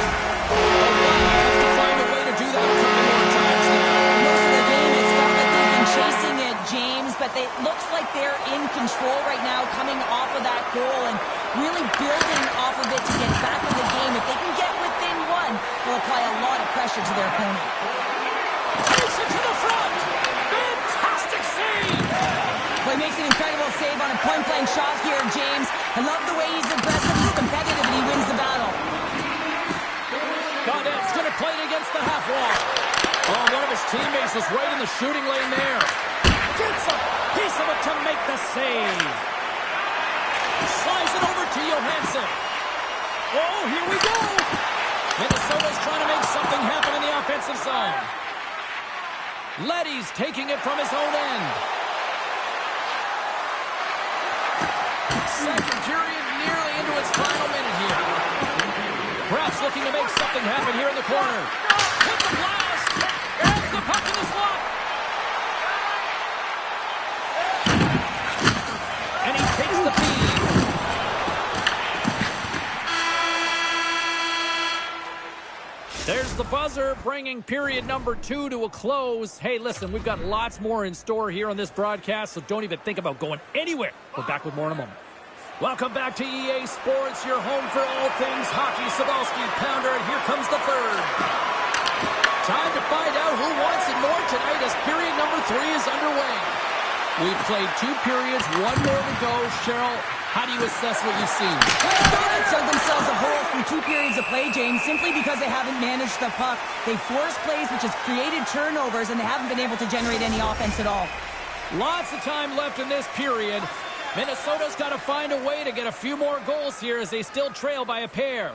The Wild has to find a way to do that a couple more times now. Most of the game, it's felt like they've been chasing it, James, but it looks like they're in control right now, coming off of that goal and really building off of it to get back in the game. If they can get within one, they'll apply a lot of pressure to their opponent. Takes it to the front. Fantastic save. Well, he makes an incredible save on a point-blank shot here, James. I love the way he's aggressive, he's competitive, and he wins the battle. Gaudette's going to play it against the half wall. Oh, one of his teammates is right in the shooting lane there. Gets a piece of it to make the save. Slides it over to Johansson. Oh, here we go. Minnesota's trying to make something happen in the offensive zone. Leddy's taking it from his own end. Second period nearly into its final minute here. Perhaps looking to make something happen here in the corner. Hit the blast. Adds the puck in the slot. And he takes the feed. There's the buzzer, bringing period number 2 to a close. Hey, listen, we've got lots more in store here on this broadcast, so don't even think about going anywhere. We're back with more in a moment. Welcome back to EA Sports, your home for all things hockey. Cybulski, Pounder, and here comes the third. Time to find out who wants it more tonight as period number 3 is underway. We've played 2 periods, 1 more to go. Cheryl, how do you assess what you've seen? Minnesota dug themselves a hole from 2 periods of play, James, simply because they haven't managed the puck. They forced plays, which has created turnovers, and they haven't been able to generate any offense at all. Lots of time left in this period. Minnesota's got to find a way to get a few more goals here as they still trail by a pair.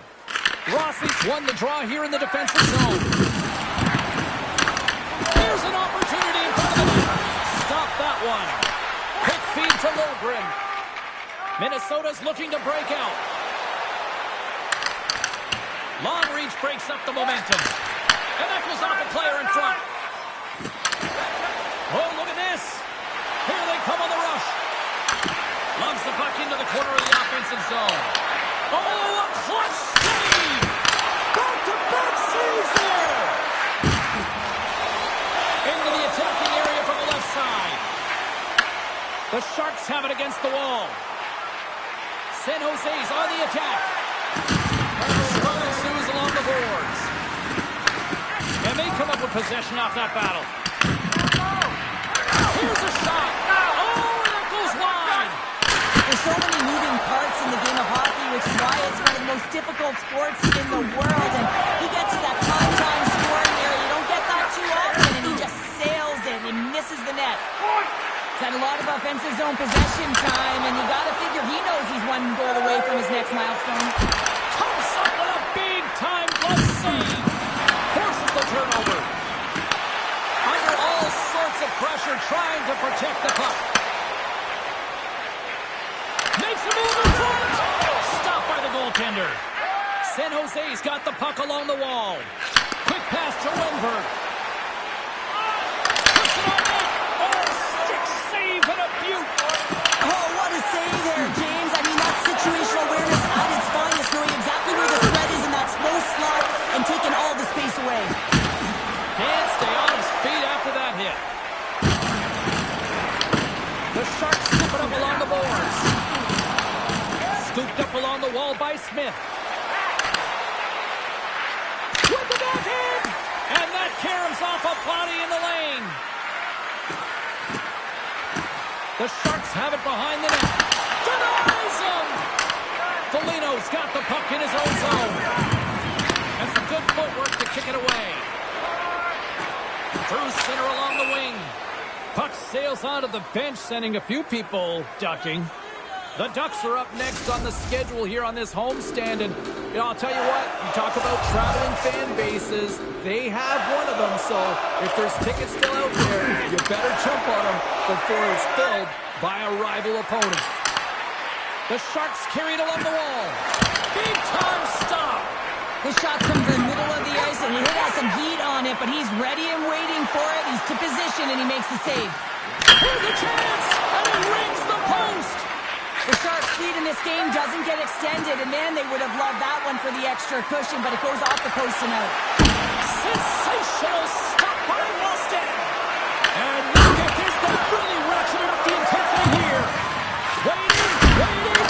Rossi's won the draw here in the defensive zone. Here's an opportunity in front of the net. Stop that one. Quick feed to Logren. Minnesota's looking to break out. Long reach breaks up the momentum. And that goes off a player in front. Oh, look at this. Here they come on the rush. Loves the puck into the corner of the offensive zone. Oh, a clutch save! Back-to-back saves there! Into the attacking area from the left side. The Sharks have it against the wall. San Jose's on the attack. Struggle ensues along the boards. And they come up with possession off that battle. Here's a shot. Oh, that goes wide. There's so many moving parts in the game of hockey, which is why it's one of the most difficult sports in the world. And he gets to that prime-time scoring area. You don't get that too often, and he just sails it and misses the net. He's had a lot of offensive zone possession time, and you got to figure he knows he's one goal away from his next milestone. Comes up with a big-time glove save. Forces the turnover. Under all sorts of pressure, trying to protect the puck. Makes a move in front. Stopped by the goaltender. San Jose's got the puck along the wall. Quick pass to Wenberg. Puts it on net. Oh, stick save and a beaut. Oh, what a save there, James. I mean, that's situational awareness at its finest, knowing exactly where the threat is in that slow slot and taking all the space away. Can't stay on his feet after that hit. The Sharks scoop it up along the boards. Scooped up along the wall by Smith. With the backhand! And that caroms off a body in the lane. The Sharks have it behind the net. Denies him! Foligno's got the puck in his own zone. And some good footwork to kick it away. Through center along the wing. Puck sails onto the bench, sending a few people ducking. The Ducks are up next on the schedule here on this homestand. And, you know, I'll tell you what, you talk about traveling fan bases. They have one of them, so if there's tickets still out there, you better jump on them before it's filled by a rival opponent. The Sharks carried along the wall. Big time stop. The shot comes in the middle of the ice, and he has some heat on it, but he's ready and waiting for it. He's to position, and he makes the save. Here's a chance, and he rings the post. The Sharks' lead in this game doesn't get extended, and man, they would have loved that one for the extra cushion, but it goes off the post and out. Sensational stop by Weston. And look at this, they're really ratcheting up the intensity here. Waiting.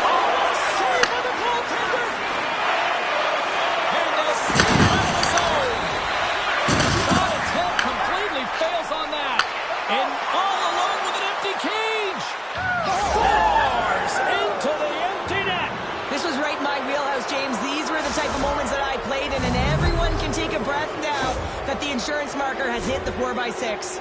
Oh, what a save by the goaltender. And they steal out of the zone. Shot attempt completely fails on that. And all alone with an empty cage. Scores into the empty net. This was right in my wheelhouse, James. These were the type of moments that I played in, and everyone can take a breath now that the insurance marker has hit the 4x6.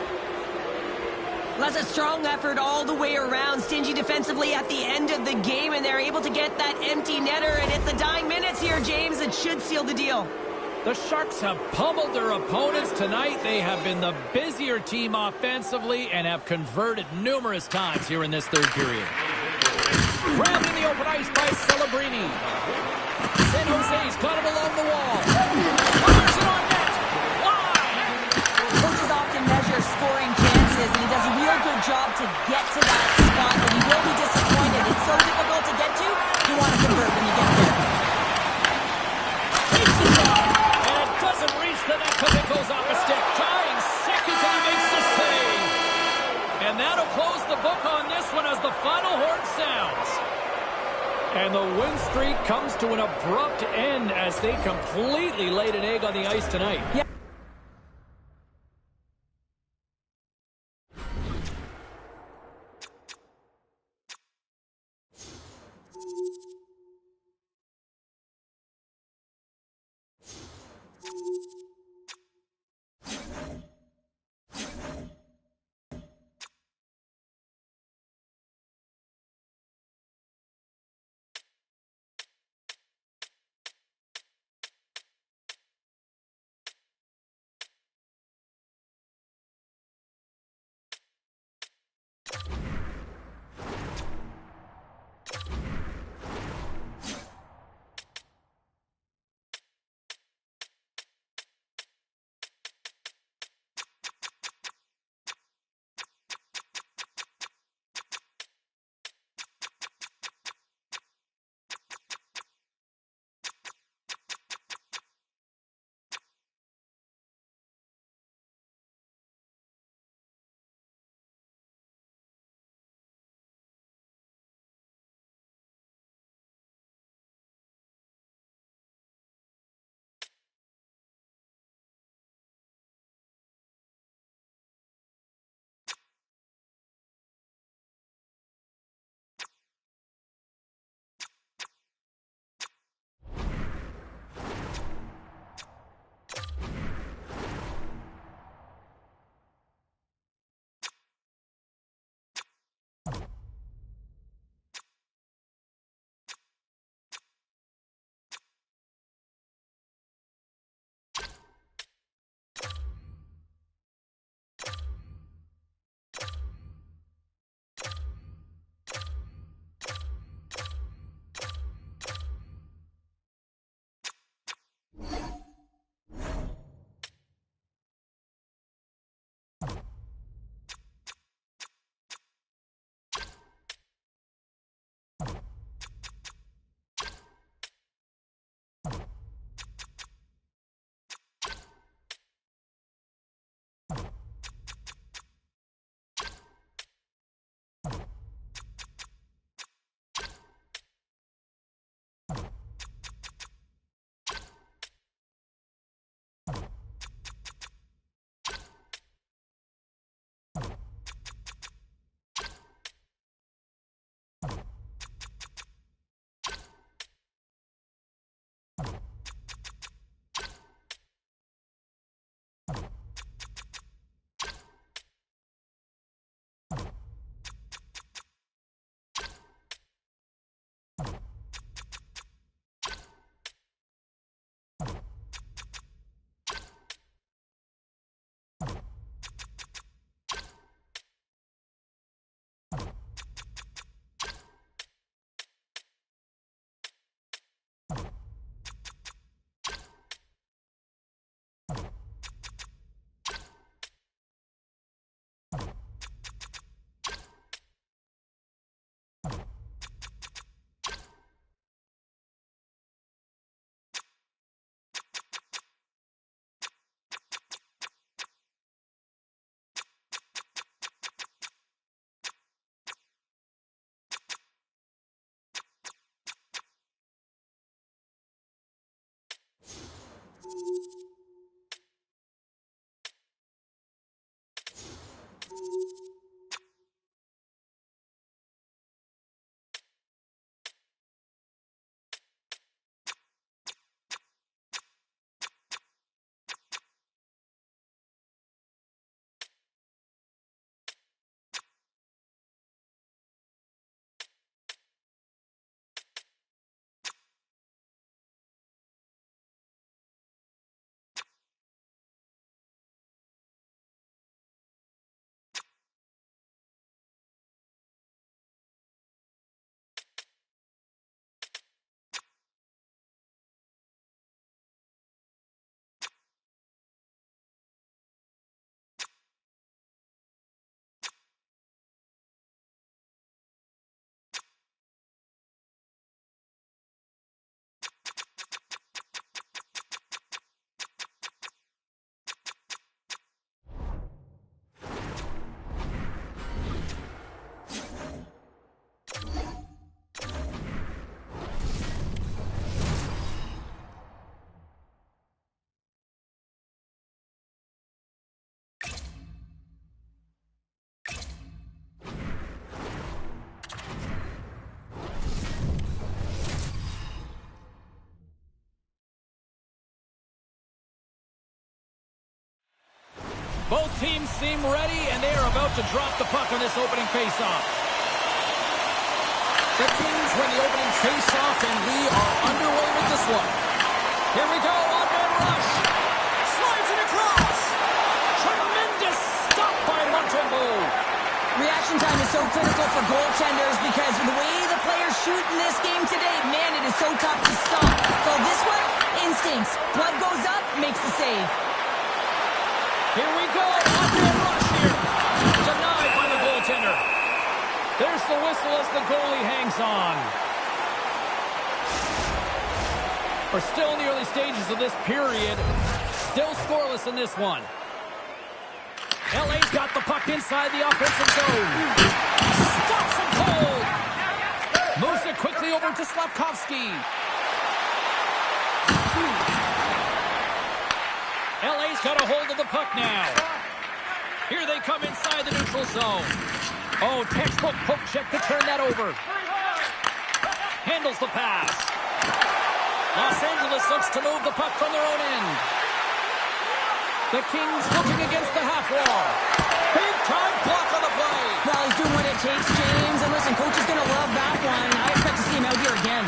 Well, that's a strong effort all the way around. Stingy defensively at the end of the game, and they're able to get that empty netter, and it's the dying minutes here, James. It should seal the deal. The Sharks have pummeled their opponents tonight. They have been the busier team offensively and have converted numerous times here in this third period. Grabbed in the open ice by Celebrini. San Jose's got it along the wall. Fires it on net. Wide. Coaches often measure scoring chances, and he does a real good job to get to that spot, but he will be disappointed. It's so difficult to get to. You want to convert when you get there. Takes the shot. And it doesn't reach the net because it goes off a stick. Trying seconds and he makes the save. And that'll close the book on this one as the final horn sounds. And the win streak comes to an abrupt end as they completely laid an egg on the ice tonight. Yeah. Both teams seem ready, and they are about to drop the puck on this opening faceoff. The Kings win the opening faceoff, and we are underway with this one. Here we go, on-man rush. Slides it across. Tremendous stop by Montembeault. Reaction time is so critical for goaltenders because the way the players shoot in this game today, man, it is so tough to stop. So this one, instincts. Blood goes up, makes the save. Here we go, on-man rush here. Denied by the goaltender. There's the whistle as the goalie hangs on. We're still in the early stages of this period. Still scoreless in this one. LA's got the puck inside the offensive zone. Stops him cold. Moves it quickly over to Slavkovsky. LA's got a hold of the puck now. Here they come inside the neutral zone. Oh, textbook poke check to turn that over. Handles the pass. Los Angeles looks to move the puck from their own end. The Kings looking against the half wall. Big time block on the play. Well, he's doing what it takes, James. And listen, coach is going to love that one. I expect to see him out here again.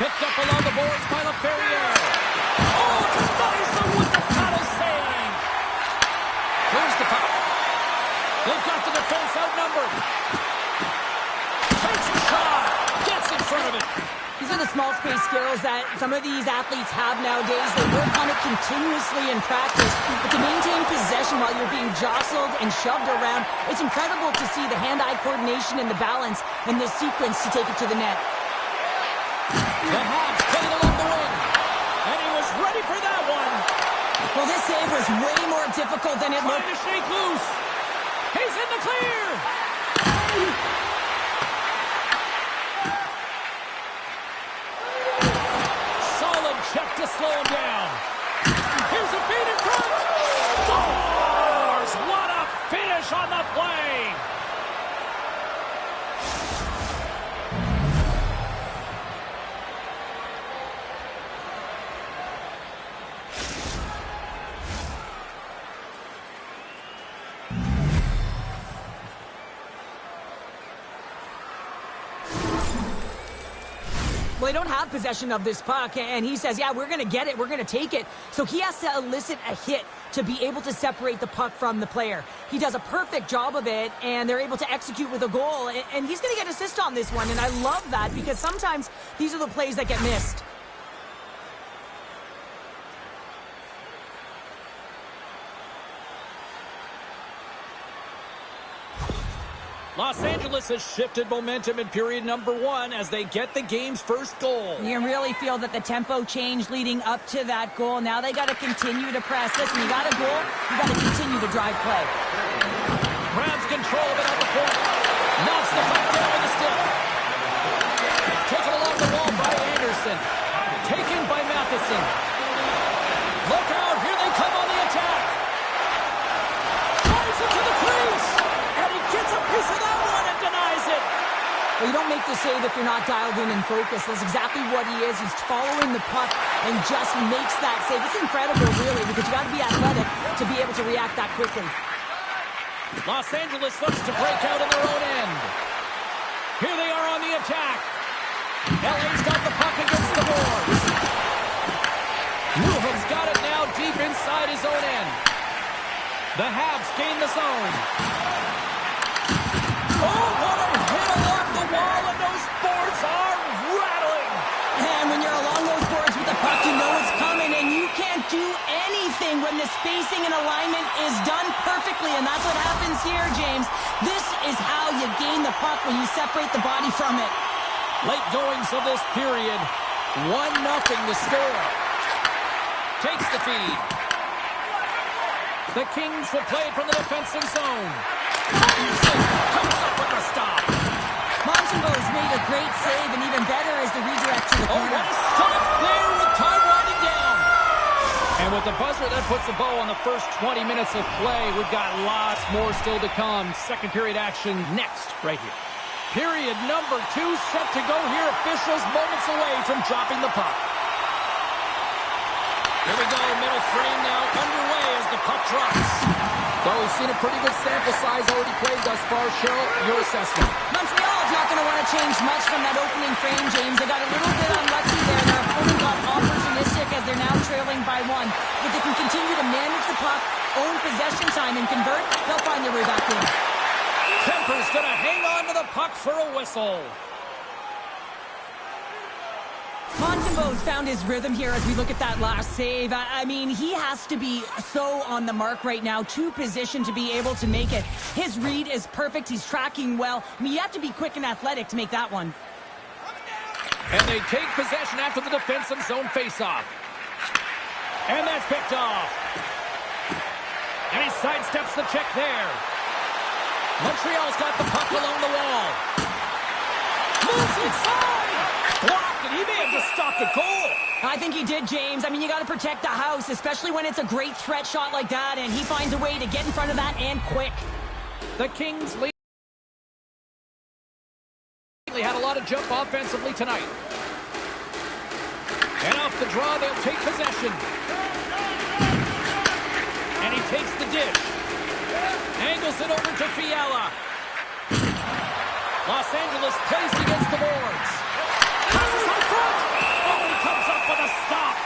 Picked up along the boards by LaFerriere. Oh, denies him with the paddle save. Here's the puck. They've got the defense outnumbered. Takes a shot. Gets in front of it. These are the small space skills that some of these athletes have nowadays. They work on it continuously in practice. But to maintain possession while you're being jostled and shoved around, it's incredible to see the hand-eye coordination and the balance in this sequence to take it to the net. The Habs played along the wing. And he was ready for that one. Well, this save was way more difficult than it looked. Trying to shake loose. He's in the clear. Solid check to slow him down. Here's a feed in front. Scores! What a finish on the play. Well, they don't have possession of this puck, and he says, yeah, we're going to get it, we're going to take it. So he has to elicit a hit to be able to separate the puck from the player. He does a perfect job of it, and they're able to execute with a goal. And he's going to get assist on this one, and I love that because sometimes these are the plays that get missed. Los Angeles has shifted momentum in period number 1 as they get the game's first goal. You can really feel that the tempo changed leading up to that goal. Now they got to continue to press. Listen, you got a goal, you got to continue to drive play. Grabs control of it at the point. Knocks the puck down with the stick. Taken along the wall by Anderson. Taken by Matheson. Look out, here they come on the attack. Drives it to the crease. And he gets a piece of that one and denies it. Well, you don't make the save if you're not dialed in and focused. That's exactly what he is. He's following the puck and just makes that save. It's incredible, really, because you got to be athletic to be able to react that quickly. Los Angeles looks to break out in their own end. Here they are on the attack. LA's got the puck against the boards. Newhook's got it now deep inside his own end. The Habs gain the zone. Oh, what a hit along the wall, and those boards are rattling. And when you're along those boards with the puck, you know it's coming, and you can't do anything when the spacing and alignment is done perfectly, and that's what happens here, James. This is how you gain the puck, when you separate the body from it. Late goings of this period. 1-0 the score. Takes the feed. The Kings will play it from the defensive zone. Anderson comes up with the stop. Montembeau's made a great save, and even better is the redirect to the Oh, corner. what a stop there with time winding down. And with the buzzer, that puts a bow on the first 20 minutes of play. We've got lots more still to come. Second period action next, right here. Period number 2 set to go here. Officials moments away from dropping the puck. Here we go, middle frame now underway as the puck drops. Though we've seen a pretty good sample size already played thus far. Cheryl, your assessment. Montreal's not going to want to change much from that opening frame, James. They got a little bit unlucky there. Their opponent got opportunistic as they're now trailing by 1. If they can continue to manage the puck, own possession time, and convert, they'll find their way back in. Kemper's going to hang on to the puck for a whistle. Montembeau's found his rhythm here as we look at that last save. I mean, he has to be so on the mark right now, to position to be able to make it. His read is perfect. He's tracking well. I mean, you have to be quick and athletic to make that one. And they take possession after the defensive zone faceoff. And that's picked off. And he sidesteps the check there. Montreal's got the puck along the wall. Moves inside. Blocked, and he may have just stopped a goal. I think he did, James. I mean, you got to protect the house, especially when it's a great threat shot like that, and he finds a way to get in front of that and quick. The Kings lead. They had a lot of jump offensively tonight. And off the draw, they'll take possession. And he takes the dish. Angles it over to Fiala. Los Angeles placed against the boards. Passes on front. Oh, he comes up with a stop.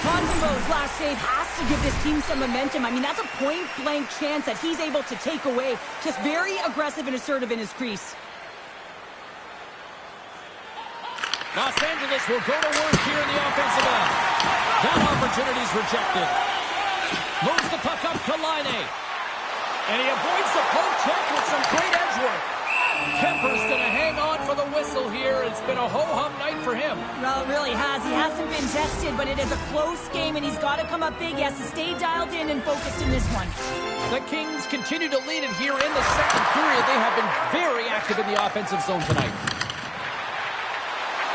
Montembeau's last save has to give this team some momentum. I mean, that's a point-blank chance that he's able to take away. Just very aggressive and assertive in his crease. Los Angeles will go to work here in the offensive end. That opportunity's rejected. Moves the puck up to Laine. And he avoids the poke check with some great edge work. Kemper's going to hang on for the whistle here. It's been a ho-hum night for him. Well, it really has. He hasn't been tested, but it is a close game, and he's got to come up big. He has to stay dialed in and focused in this one. The Kings continue to lead it here in the second period. They have been very active in the offensive zone tonight.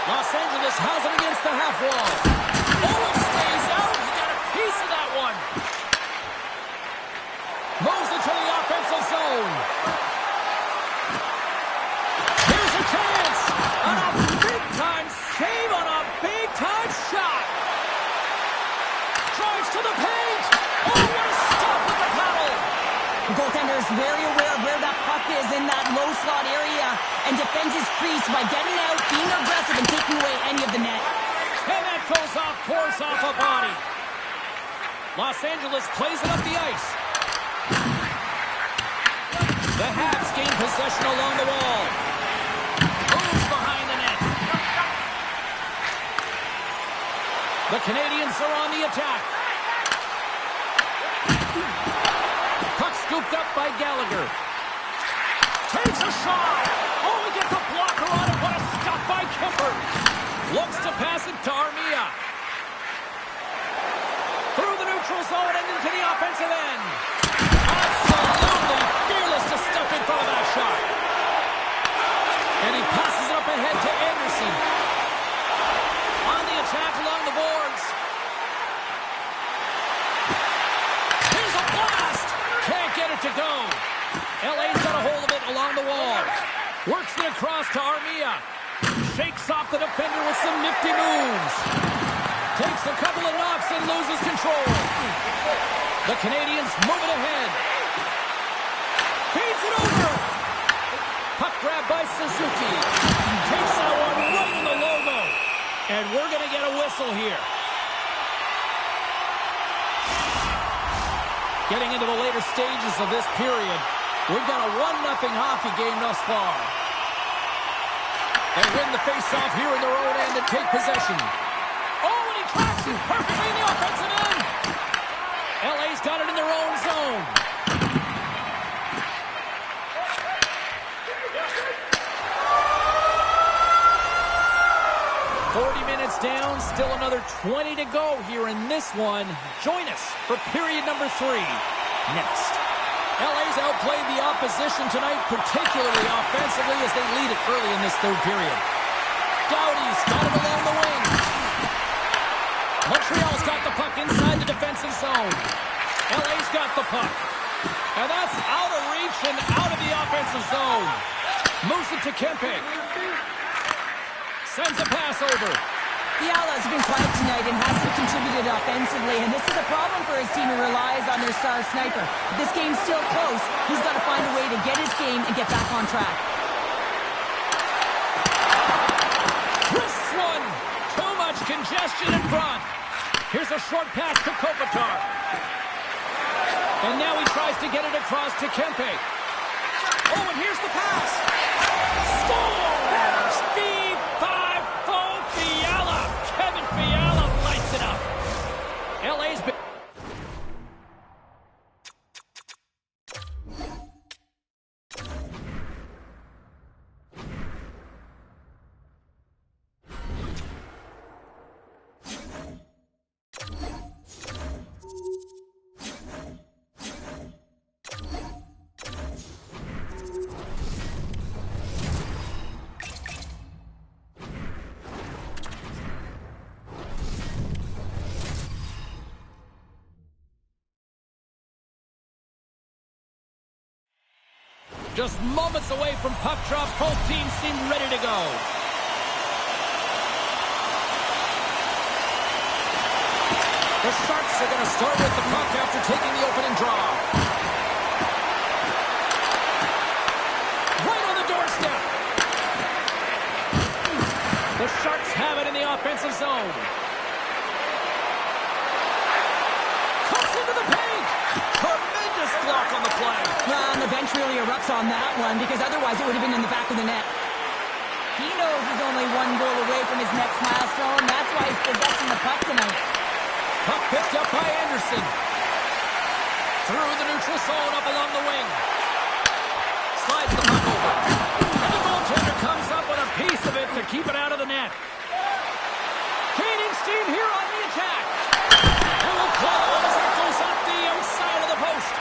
Los Angeles has it against the half wall. Oh, it stays out. He got a piece of that one. Moves it to the offensive zone. Here's a chance. On a big-time save on a big-time shot. Drives to the paint. Oh, what a stop with the paddle. The goaltender is very aware of where that puck is in that low slot area and defends his crease by getting out, being aggressive, and taking away any of the net. And that Puck goes off course off a body. Los Angeles plays it up the ice. The Habs gain possession along the wall. Moves behind the net. The Canadiens are on the attack. Puck scooped up by Gallagher. Takes a shot. Oh, he gets a blocker on it. What a stop by Kemper. Looks to pass it to Armia. Through the neutral zone and into the offensive end. Absolutely fearless to step in front of that shot. And he passes it up ahead to Anderson. On the attack along the boards. Here's a blast. Can't get it to go. LA's got a hold of it along the wall. Works it across to Armia. Shakes off the defender with some nifty moves. Takes a couple of knocks and loses control. The Canadiens move it ahead. Feeds it over. Puck grab by Suzuki. Takes that one right in the logo. And we're going to get a whistle here. Getting into the later stages of this period, we've got a 1-0 hockey game thus far. They win the face-off here in their own end and take possession. Oh, and he tracks it perfectly in the offensive end. LA's got it in their own zone. Minutes down, still another 20 to go here in this one. Join us for period number 3 next. LA's outplayed the opposition tonight, particularly offensively, as they lead it early in this third period. Doughty's got it along the wing. Montreal's got the puck inside the defensive zone. LA's got the puck. And that's out of reach and out of the offensive zone. Moves it to Kempe. Sends a pass over. Fiala's been quiet tonight and hasn't contributed offensively, and this is a problem for his team who relies on their star sniper. If this game's still close, he's got to find a way to get his game and get back on track. Wrists one. Too much congestion in front. Here's a short pass to Kopitar. And now he tries to get it across to Kempe. Oh, and here's the pass. Scores! Steve 5-4 Fiala. Kevin Fiala lights it up. LA's been... Just moments away from puck drop, both teams seem ready to go. The Sharks are going to start with the puck after taking the opening draw. Right on the doorstep. The Sharks have it in the offensive zone. Cuts into the paint. Tremendous block on the play. And the bench really erupts on that one, because otherwise it would have been in the back of the net. He knows he's only one goal away from his next milestone. That's why he's possessing the puck tonight. Puck picked up by Anderson. Through the neutral zone, up along the wing. Slides the puck over. And the goaltender comes up with a piece of it to keep it out of the net. Canadiens team here on the attack. And we'll call it as it goes up the outside of the post.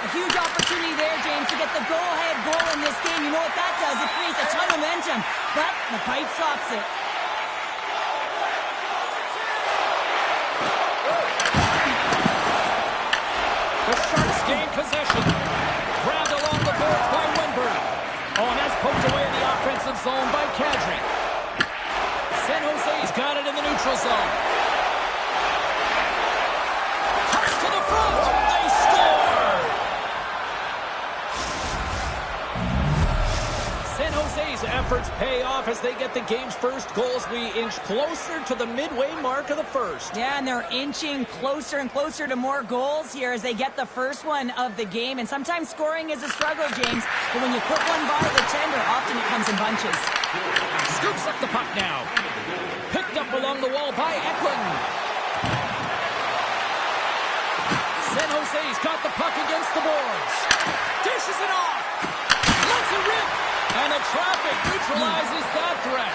A huge opportunity there, James, to get the go-ahead goal in this game. You know what that does? It creates a ton of momentum. But the pipe stops it. The Sharks gain possession. Grabbed along the boards by Wenberg. Oh, and that's poked away in the offensive zone by Kadri. San Jose's got it in the neutral zone. Cuts to the front. They score! San Jose's efforts pay off off as they get the game's first goals. We inch closer to the midway mark of the first. Yeah, and they're inching closer and closer to more goals here as they get the first one of the game. And sometimes scoring is a struggle, James. But when you put one by the tender, often it comes in bunches. Scoops up the puck now. Picked up along the wall by Eklund. San Jose's got the puck against the boards. Dishes it off. Lets it rip. And the traffic neutralizes that threat.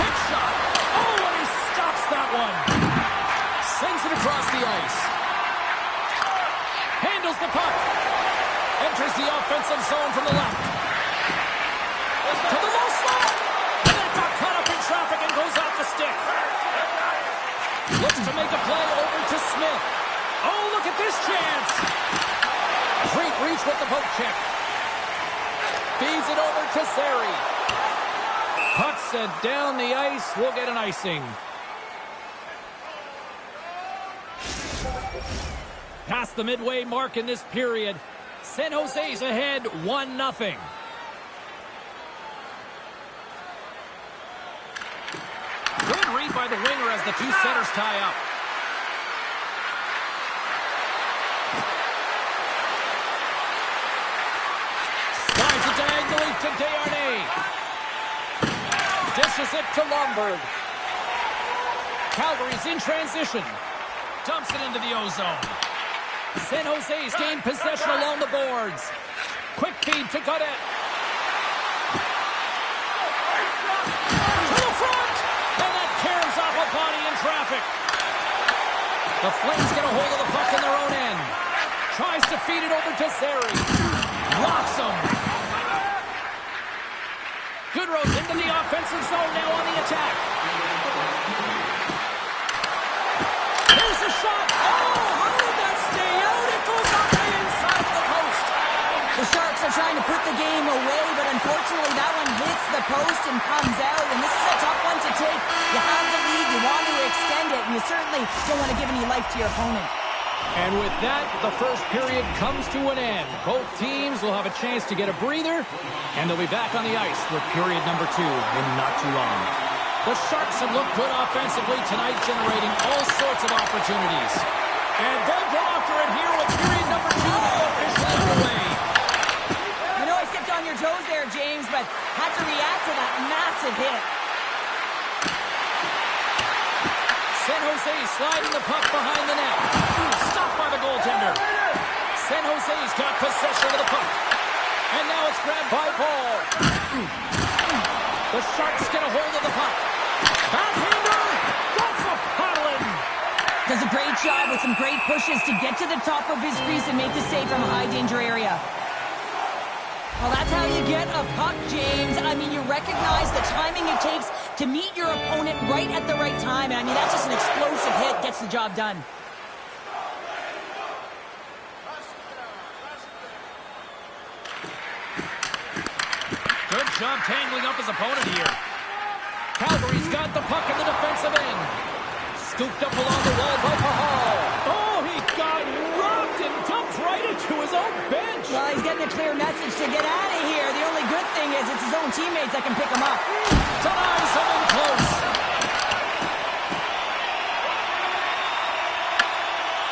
Quick shot. Oh, and he stops that one. Sends it across the ice. Handles the puck. Enters the offensive zone from the left. To the low slot. And it got caught up in traffic and goes off the stick. Looks to make a play over to Smith. Oh, look at this chance. Great reach with the poke check. Feeds it over to Sari. Puck sent down the ice. We'll get an icing. Past the midway mark in this period. San Jose's ahead 1-0. Good read by the winger as the two centers tie up. Slides it diagonally to Desharnais. Dishes it to Lombard. Calgary's in transition. Dumps it into the O-zone. San Jose's gained possession along the boards. Quick feed to Godet. To the front! And that tears off a body in traffic. The Flames get a hold of the puck in their own end. Tries to feed it over to Sari. Locks him. Goodrow's into the offensive zone now on the attack. Here's a shot. Oh, how did that stay out? It goes off the inside of the post. The Sharks are trying to put the game away, but unfortunately that one hits the post and comes out. And this is a tough one to take. You have the lead, you want to extend it, and you certainly don't want to give any life to your opponent. And with that, the first period comes to an end. Both teams will have a chance to get a breather, and they'll be back on the ice for period number 2 in not too long. The Sharks have looked good offensively tonight, generating all sorts of opportunities. And they'll go after it here with period number 2 now officially underway. You know, I stepped on your toes there, James, but had to react to that massive hit. San Jose sliding the puck behind the net. Stopped by the goaltender. San Jose's got possession of the puck. And now it's grabbed by Ball. The Sharks get a hold of the puck. Backhander! That's a paddling! Does a great job with some great pushes to get to the top of his crease and make the save from a high-danger area. Well, that's how you get a puck, James. I mean, you recognize the timing it takes to meet your opponent right at the right time. I mean, that's just an explosive hit. Gets the job done. Good job tangling up his opponent here. Calgary's got the puck in the defensive end. Scooped up along the wall by Pahal. Oh, he got rocked and dumped right into his own bench. Well, he's getting a clear message to get out of here. The only good thing is it's his own teammates that can pick him up. Denies him in close.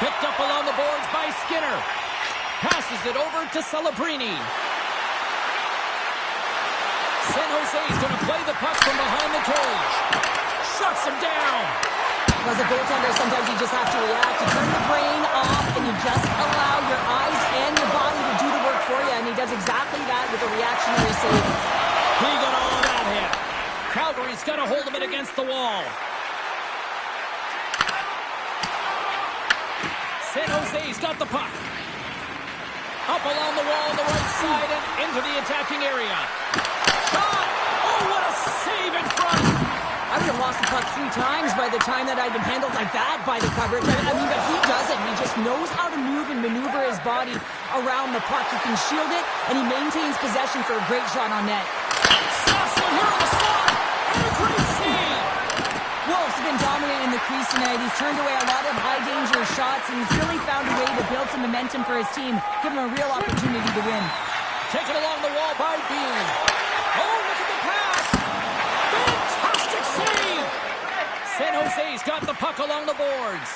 Picked up along the boards by Skinner. Passes it over to Celebrini. San Jose's going to play the puck from behind the cage. Shuts him down. As a goaltender, sometimes you just have to react. You turn the brain off and you just allow your eyes and your body to do the work for you. And he does exactly that with a reactionary save. He got all of that hit. Calgary's got a hold of it against the wall. San Jose's got the puck. Up along the wall on the right side and into the attacking area. Shot! Oh, what a save in front! I would have lost the puck 3 times by the time that I'd been handled like that by the coverage. I mean, but he doesn't. He just knows how to move and maneuver his body around the puck. He can shield it, and he maintains possession for a great shot on net. Sasso here on the slot! And a great save! Wolf's been dominant in the crease tonight. He's turned away a lot of high-danger shots, and he's really found a way to build some momentum for his team, give him a real opportunity to win. Taken along the wall by Bean. Oh, look at the pass! San Jose's got the puck along the boards.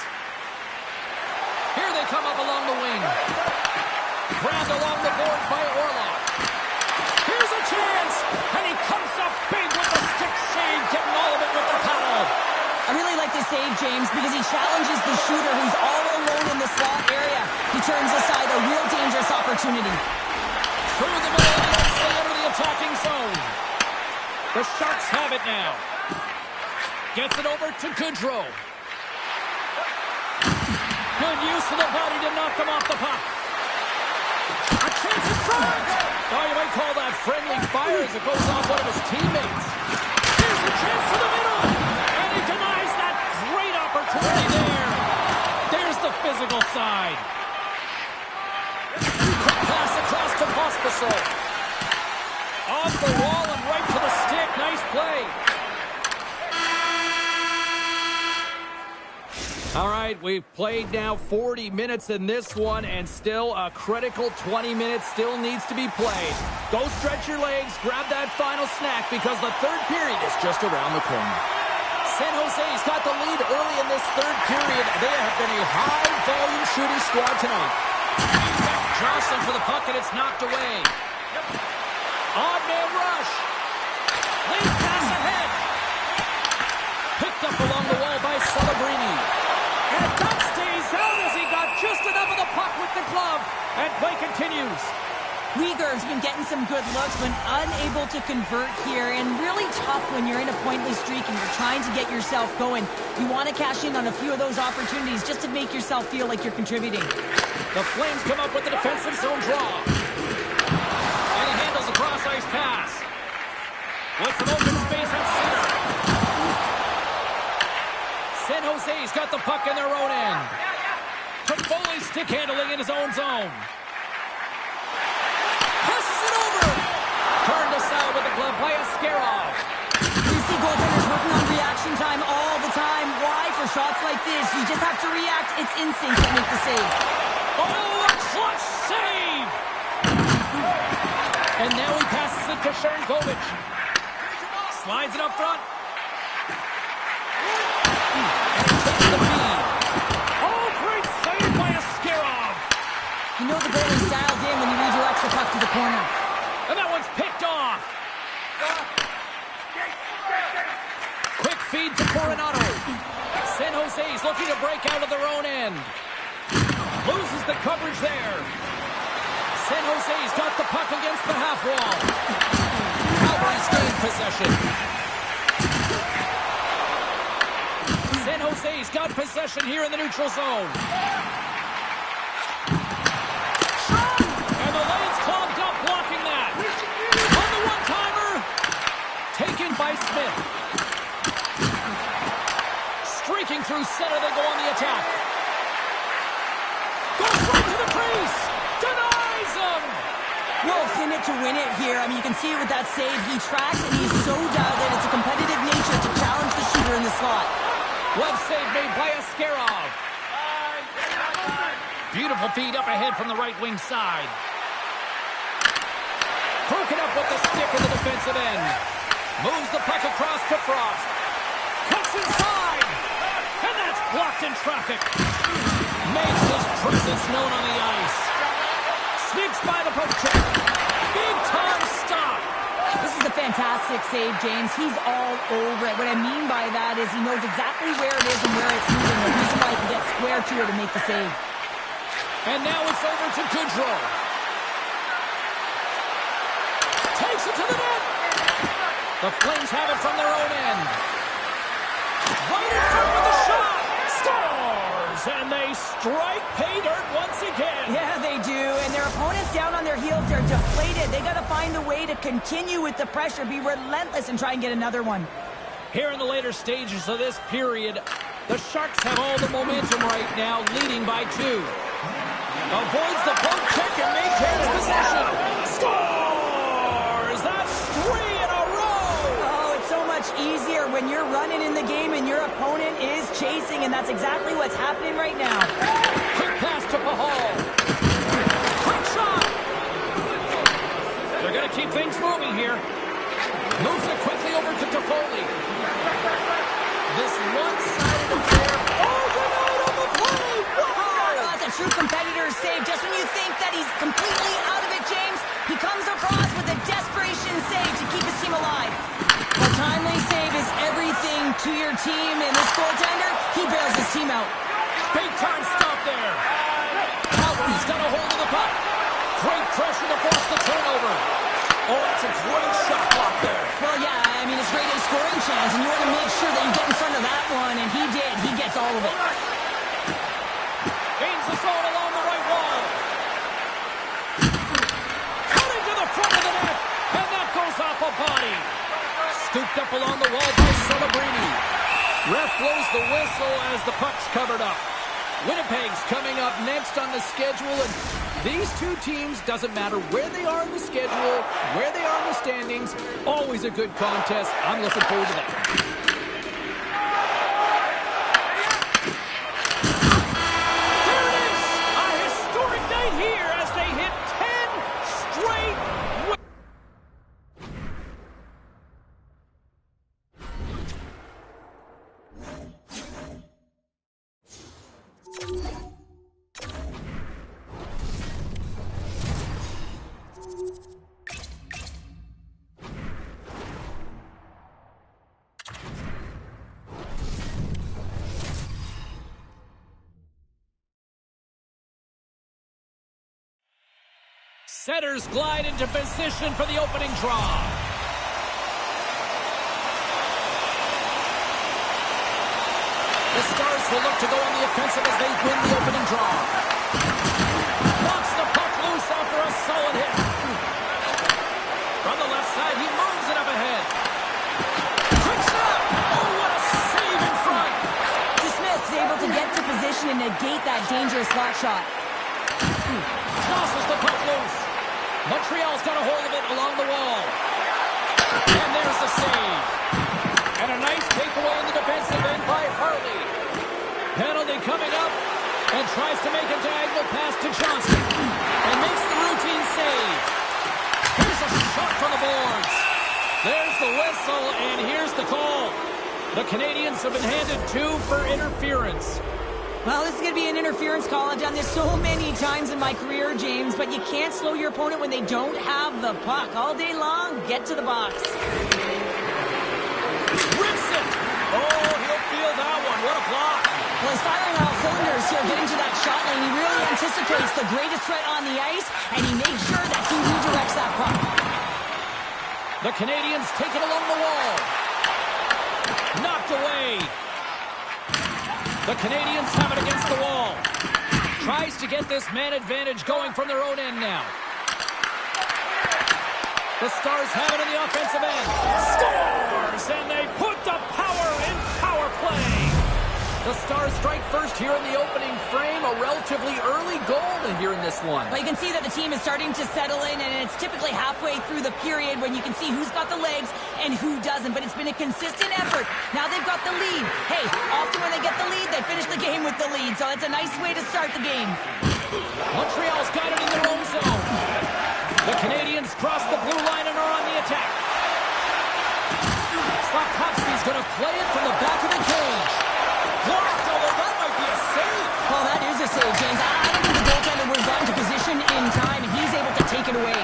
Here they come up along the wing. Grabbed along the boards by Orlov. Here's a chance, and he comes up big with the stick save, getting all of it with the paddle. I really like this save, James, because he challenges the shooter who's all alone in the slot area. He turns aside a real dangerous opportunity. Through the middle of the ice, they enter the attacking zone. The Sharks have it now. Gets it over to Goodrow. Good use of the body to knock them off the puck. A chance in front! Oh, you might call that friendly fire as it goes off one of his teammates. Here's the chance to the middle! And he denies that great opportunity there. There's the physical side. Quick pass across to Pospisil. Off the wall and right to the stick. Nice play. All right, we've played now 40 minutes in this one, and still a critical 20 minutes still needs to be played. Go stretch your legs, grab that final snack, because the third period is just around the corner. San Jose's got the lead early in this third period. They have been a high-volume shooting squad tonight. Jostling for the puck, and it's knocked away. Odd-man rush. Lead pass ahead. Picked up along the wall by Celebrini. And that stays out as he got just enough of the puck with the glove. And play continues. Uyghur's been getting some good looks, but unable to convert here. And really tough when you're in a pointless streak and you're trying to get yourself going. You want to cash in on a few of those opportunities just to make yourself feel like you're contributing. The Flames come up with the defensive zone draw. And he handles a cross-ice pass. With some open space at center. San Jose's got the puck in their own end. Toffoli stick handling in his own zone. Passes it over. Turned aside with the glove by Askarov. You see goaltenders working on reaction time all the time. Why? For shots like this, you just have to react. It's instinct to make the save. Oh, a clutch save! And now he passes it to Sharangovich. Slides it up front. Oh, great save by Askarov. You know the goalie's dialed in when he redirects the puck to the corner. And that one's picked off. Quick feed to Coronado. San Jose's looking to break out of their own end. Loses the coverage there. San Jose's got the puck against the half wall. Calgary's gained possession. San Jose's got possession here in the neutral zone. And the lane's clogged up, blocking that. On the one-timer. Taken by Smith. Streaking through center, they go on the attack. Goes right to the crease. Denies him. Wolf's in it to win it here. I mean, you can see it with that save. He tracks, and he's so dialed in. It's a competitive nature to challenge the shooter in the slot. Glove save made by Askarov. Beautiful feed up ahead from the right wing side. Broken up with the stick in the defensive end. Moves the puck across to Frost. Cuts inside. And that's blocked in traffic. Makes his presence known on the ice. Sneaks by the poke check. Big time stop. This is a fantastic save, James. He's all over it. What I mean by that is he knows exactly where it is and where it's moving. The reason why he can get square to it and make the save. And now it's over to Goodrow. Takes it to the net. The Flames have it from their own end. Right in front with the shot. Scores! And they strike pay dirt once again. Yeah, they do. And their opponents down on their heels, they're deflated. They got to find a way to continue with the pressure, be relentless, and try and get another one. Here in the later stages of this period, the Sharks have all the momentum right now, leading by 2. Avoids the poke check and maintains possession. Scores! That's 3 in a row! Oh, it's so much easier when you're running in the game and your opponent is chasing, and that's exactly what's happening right now. Quick pass to Pahal. Quick shot! They're going to keep things moving here. Moves it quickly over to Toffoli. This this one-sided affair. Oh, denied on the play! Wow! Oh, that's a true competitor's save. Just when you think that he's completely out of it, James, he comes across with a desperation save to keep his team alive. A timely save is everything to your team, and this goaltender, he bails his team out. Big-time stop there. Calgary's got a hold of the puck. Great pressure to force the turnover. Oh, that's a great shot block there. Well, yeah, I mean, it's great a scoring chance, and you want to make sure that you get in front of that one, and he did. He gets all of it. Gains the zone along the right wall. Cutting to the front of the net, and that goes off a body. Scooped up along the wall by Celebrini. Ref blows the whistle as the puck's covered up. Winnipeg's coming up next on the schedule, and these two teams, doesn't matter where they are in the schedule, where they are in the standings, always a good contest. I'm looking forward to that. There it is! A historic night here as they hit 10 straight wins. Setters glide into position for the opening draw. The Stars will look to go on the offensive as they win the opening draw. Knocks the puck loose after a solid hit. From the left side, he moves it up ahead. Quick shot! Oh, what a save in front! Smith's able to get to position and negate that dangerous slot shot. Tosses the puck loose. Montreal's got a hold of it along the wall. And there's the save. And a nice takeaway in the defensive end by Harley. Penalty coming up. And tries to make a diagonal pass to Johnson. And makes the routine save. Here's a shot from the boards. There's the whistle, and here's the call. The Canadiens have been handed 2 for interference. Well, this is going to be an interference call. I've done this so many times in my career, James, but you can't slow your opponent when they don't have the puck. All day long, get to the box. Rips it! Oh, he'll feel that one. What a block. Well, he's firing all cylinders here, getting to that shot lane. He really anticipates the greatest threat on the ice, and he makes sure that he redirects that puck. The Canadiens take it along the wall. Knocked away. The Canadiens have it against the wall. Tries to get this man advantage going from their own end now. The Stars have it in the offensive end. Scores! And they put the power in power play. The Stars strike first here in the opening frame. A relatively early goal here in this one. Well, you can see that the team is starting to settle in, and it's typically halfway through the period when you can see who's got the legs and who doesn't. But it's been a consistent effort. Now they've got the lead. Hey, often when they get the lead, they finish the game with the lead. So it's a nice way to start the game. Montreal's got it in their own zone. The Canadiens cross the blue line and are on the attack. Slafkovsky's going to play it from the back of the cage. Blocked, although that might be a save. Well, that is a save, James. I don't think the goaltender would have gotten to position in time, and he's able to take it away.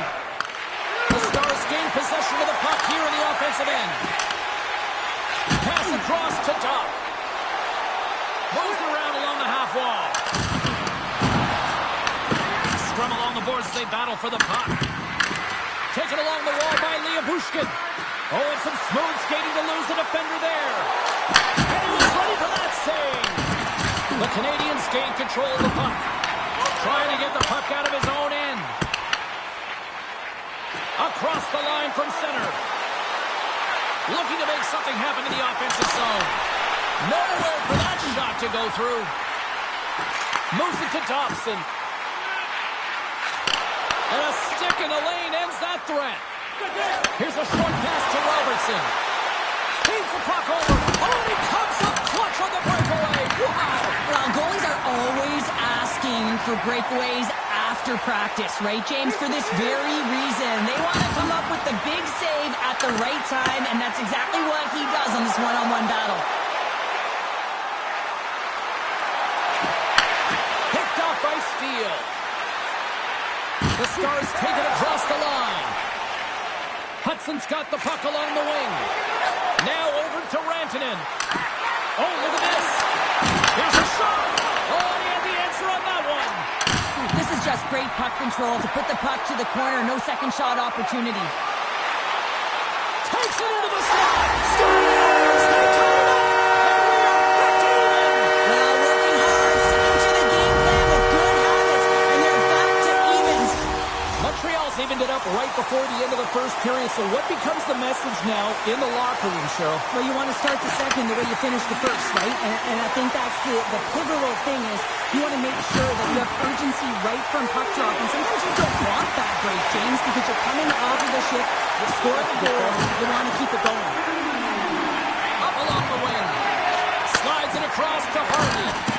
The Stars gain possession of the puck here in the offensive end. Pass across to Doc. Moves around along the half wall. Scrum along the boards as they battle for the puck. Taken along the wall by Liabushkin. Oh, and some smooth skating to lose the defender there. And he was ready for that save. The Canadiens gain control of the puck. Trying to get the puck out of his own end. Across the line from center. Looking to make something happen in the offensive zone. Nowhere for that shot to go through. Moves it to Dobson. And a stick in the lane ends that threat. Here's a short pass to Robertson. Feeds the puck over. Oh, and he comes up clutch on the breakaway. Wow. Well, goalies are always asking for breakaways after practice, right, James? For this very reason. They want to come up with the big save at the right time, and that's exactly what he does on this one-on-one battle. The Stars take it across the line. Hudson's got the puck along the wing. Now over to Rantanen. Oh, look at this. Here's a shot. Oh, he had the answer on that one. This is just great puck control to put the puck to the corner. No second shot opportunity. Takes it into the slot. Stars! They tie it up. And we are back to even. Well, working hard, sticking to the game plan with good habits, and they're back to evens. Montreal's evened it up right before the end of the first period. So what becomes the message now in the locker room, Cheryl? Well, you want to start the second the way you finish the first, right? And I think that's the pivotal thing is you want to make sure that you have urgency right from puck drop. And sometimes you don't want that break, James, because you're coming off of the shift, you score the goal, you want to keep it going. Up along the wing. Slides it across to Harvey.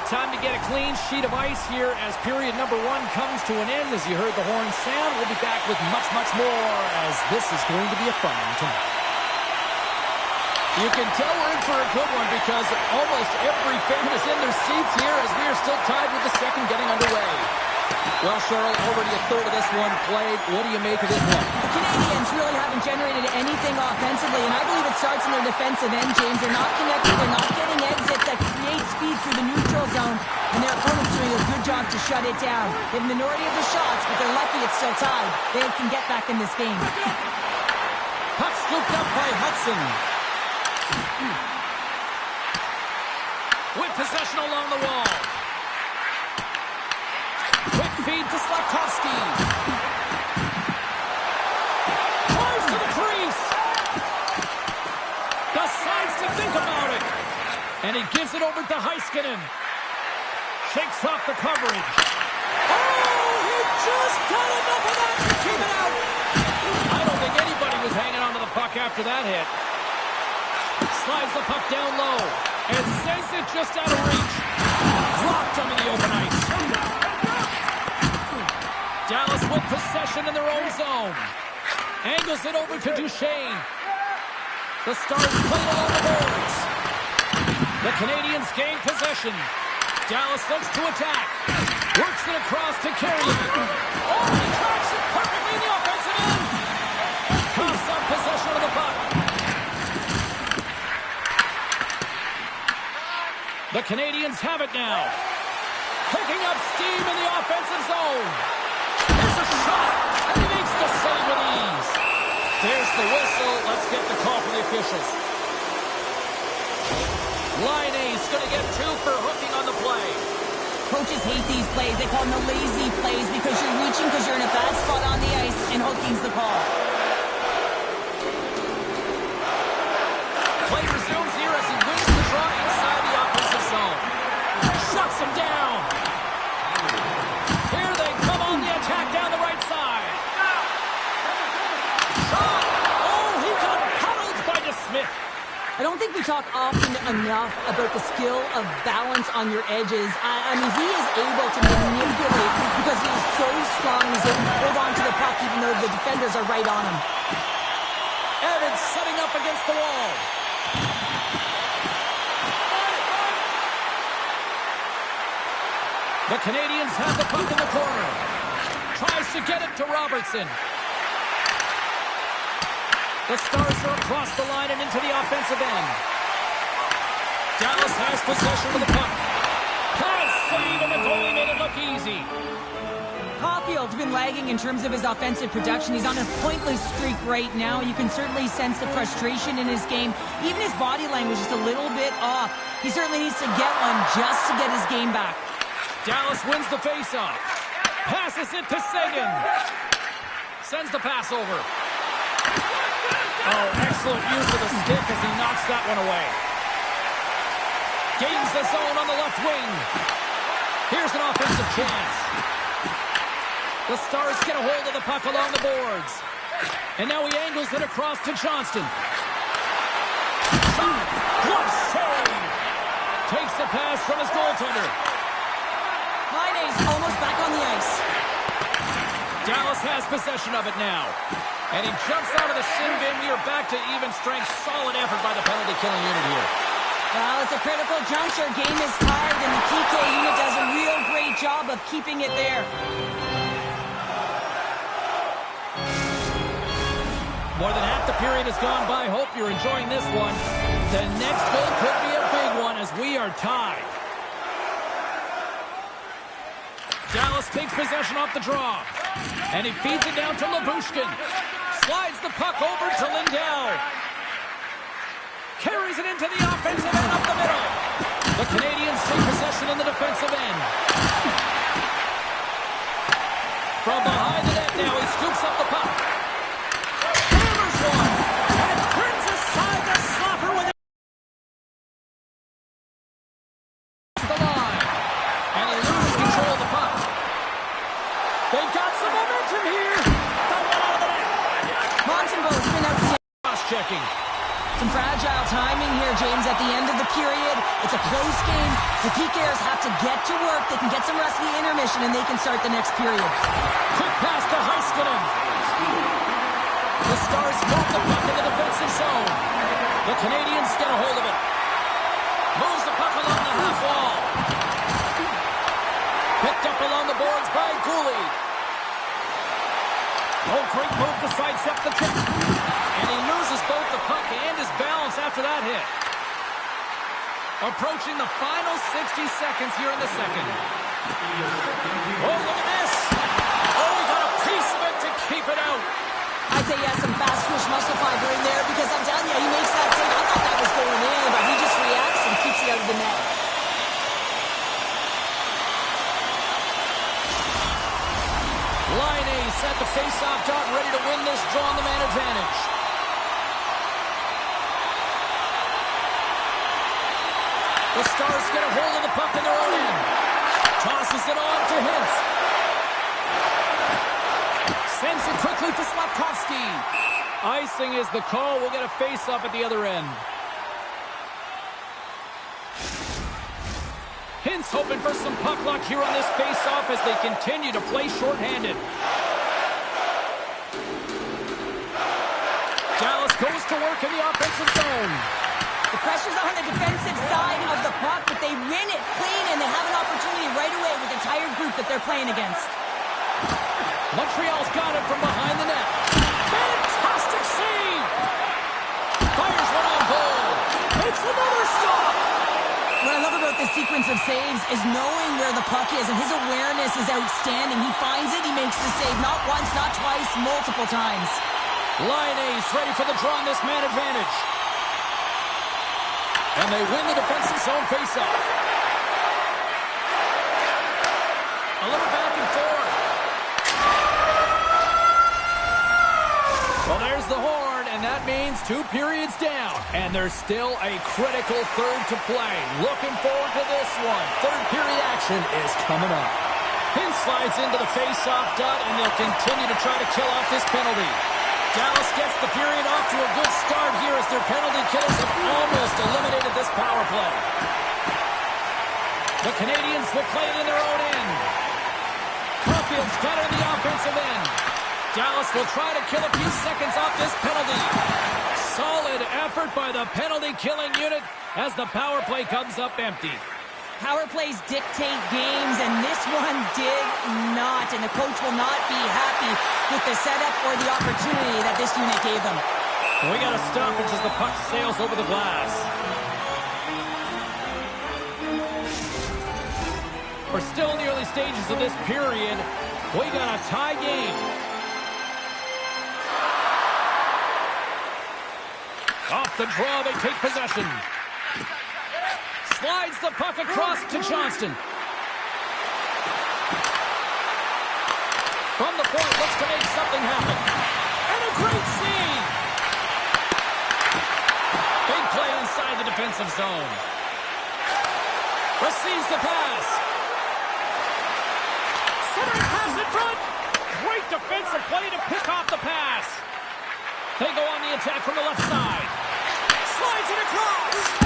Time to get a clean sheet of ice here as period number 1 comes to an end. As you heard the horn sound, we'll be back with much, much more as this is going to be a fun one tonight. You can tell we're in for a good one because almost every fan is in their seats here as we are still tied with the second getting underway. Well, Cheryl, already a third of this one played. What do you make of this one? The Canadiens really haven't generated anything offensively, and I believe it starts in their defensive end, James. They're not connected. They're not getting exits that create speed through the neutral zone, and their opponent's doing a good job to shut it down. They have the minority of the shots, but they're lucky it's still tied. They can get back in this game. Puck scooped up by Hudson. With possession along the wall. Quick feed to Slavkovsky. Tries to the crease. Decides to think about it. And he gives it over to Heiskanen. Shakes off the coverage. Oh, he just got enough of that to keep it out. I don't think anybody was hanging on to the puck after that hit. Slides the puck down low. And sends it just out of reach. Dropped onto the open ice. Dallas with possession in their own zone. Angles it over to Duchesne. The Stars play it along the boards. The Canadiens gain possession. Dallas looks to attack. Works it across to Carrier. Oh, he tracks it perfectly in the offensive end. Coughs up possession of the puck. The Canadiens have it now. Picking up steam in the offensive zone. Here's a shot, and he makes the save with ease. There's the whistle. Let's get the call from the officials. Line A's going to get 2 for hooking on the play. Coaches hate these plays. They call them the lazy plays because you're reaching because you're in a bad spot on the ice, and hooking's the call. Play resumes here as he wins the draw inside the offensive zone. Shuts him down. Here they come on the attack down the right side. Shot! Oh, he got huddled by DeSmith. I don't think we talk often enough about the skill of balance on your edges. I mean, he is able to manipulate because he is so strong. He's able to hold on to the puck even though the defenders are right on him. Evans setting up against the wall. The Canadiens have the puck in the corner. Tries to get it to Robertson. The Stars are across the line and into the offensive end. Dallas has possession of the puck. Pass save, and the goalie made it look easy. Caulfield's been lagging in terms of his offensive production. He's on a pointless streak right now. You can certainly sense the frustration in his game. Even his body language is a little bit off. He certainly needs to get one just to get his game back. Dallas wins the faceoff. Passes it to Sagan. Sends the pass over. Oh, excellent use of the stick as he knocks that one away. Gains the zone on the left wing. Here's an offensive chance. The Stars get a hold of the puck along the boards. And now he angles it across to Johnston. Shot! What save! Takes the pass from his goaltender. Line's almost back on the ice. Dallas has possession of it now. And he jumps out of the shin bin. We are back to even strength. Solid effort by the penalty killing unit here. Well, it's a critical juncture. Game is tied, and the PK unit does a real great job of keeping it there. More than half the period has gone by. Hope you're enjoying this one. The next goal could be a big one as we are tied. Dallas takes possession off the draw. And he feeds it down to Labushkin. Slides the puck over to Lindell. Carries it into the offensive end up the middle. The Canadiens take possession in the defensive end. From behind the net now, he scoops up the puck. Hammers one. And turns aside the slapper with the line. And he loses control of the puck. They've got some momentum here. Don't get out of the net. Montembeau's been outstanding. Cross-checking. Some fragile timing here, James, at the end of the period. It's a close game. The PKers have to get to work. They can get some rest of the intermission, and they can start the next period. Quick pass to Heiskanen. The Stars move the puck in the defensive zone. The Canadiens get a hold of it. Moves the puck along the half wall. Picked up along the boards by Cooley. Oh, great move to sidestep the check. And he loses both the puck and his balance after that hit. Approaching the final 60 seconds here in the second. Oh, look at this. Oh, he got a piece of it to keep it out. I'd say he has some fast twitch muscle fiber in there because I'm telling you, he makes that save. I thought that was going in, but he just reacts and keeps it out of the net. Line ace at the face-off dot, ready to win this draw on the man advantage. The Stars get a hold of the puck in their own end. Tosses it on to Hintz. Sends it quickly to Slafkovsky. Icing is the call. We'll get a face-off at the other end. Hintz hoping for some puck luck here on this face-off as they continue to play shorthanded. Dallas goes to work in the offensive zone. The pressure's on the defensive side of the puck, but they win it clean, and they have an opportunity right away with the tired group that they're playing against. Montreal's got it from behind the net. Fantastic save! Fires one on goal. Makes another stop! What I love about this sequence of saves is knowing where the puck is, and his awareness is outstanding. He finds it, he makes the save not once, not twice, multiple times. Line ace ready for the draw on this man advantage. And they win the defensive zone faceoff. A little back and forth. Well, there's the horn, and that means 2 periods down. And there's still a critical third to play. Looking forward to this one. Third period action is coming up. Pin slides into the face-off dot, and they'll continue to try to kill off this penalty. Dallas gets the period off to a good start here as their penalty killers have almost eliminated this power play. The Canadiens will play it in their own end. Caulfield's got it in the offensive end. Dallas will try to kill a few seconds off this penalty. Solid effort by the penalty-killing unit as the power play comes up empty. Power plays dictate games, and this one did not. And the coach will not be happy with the setup or the opportunity that this unit gave them. We got to stop it as the puck sails over the glass. We're still in the early stages of this period. We got a tie game. Off the draw, they take possession. Slides the puck across to Johnston. From the point, looks to make something happen. And a great save! Big play inside the defensive zone. Receives the pass. Centering pass in front. Great defensive play to pick off the pass. They go on the attack from the left side. Slides it across.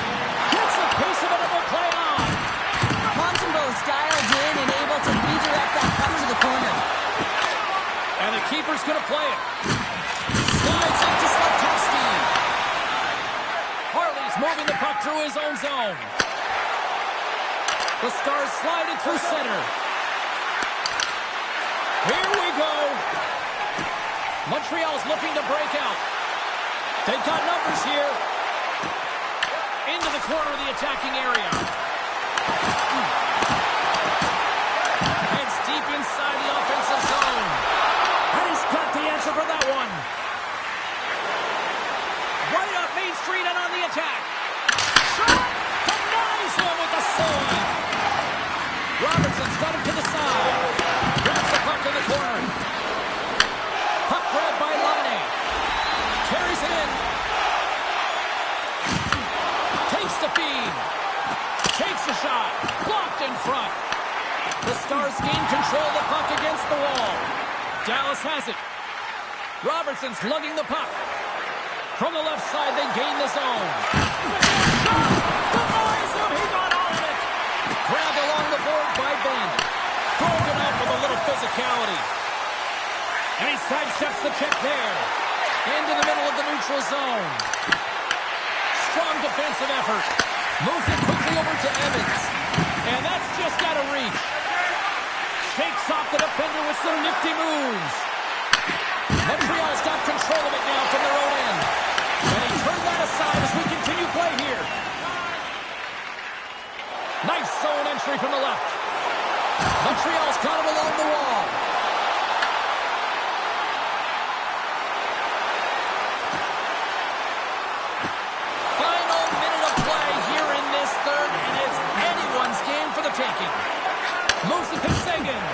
Gets a piece of it and will play on. Montembeau's dialed in and able to redirect that puck to the corner. And the keeper's going to play it. through his own zone. The Stars slide it through center. Here we go. Montreal's looking to break out. They've got numbers here. Into the corner of the attacking area. Heads deep inside the offensive zone. And he's got the answer for that one. Right up Main Street and on the attack. Shot! Denies him with the save. Robertson's got him to the side. Grabs the puck in the corner. Puck grabbed by Laine. Carries it in. Takes the feed. Takes the shot. Blocked in front. The Stars gain control of the puck against the wall. Dallas has it. Robertson's lugging the puck. From the left side, they gain the zone. Shot! Denies him! He got all of it! Grabbed along the boards by Ben. Broken up with a little physicality. And he sidesteps the check there. Into the middle of the neutral zone. Strong defensive effort. Moves it quickly over to Evans. And that's just out of reach. Shakes off the defender with some nifty moves. Montreal's got control of it now from their own end. And he turned that aside as we continue play here. Nice zone entry from the left. Montreal's got him along the wall. Final minute of play here in this third, and it's anyone's game for the taking. Moves it to Seguin.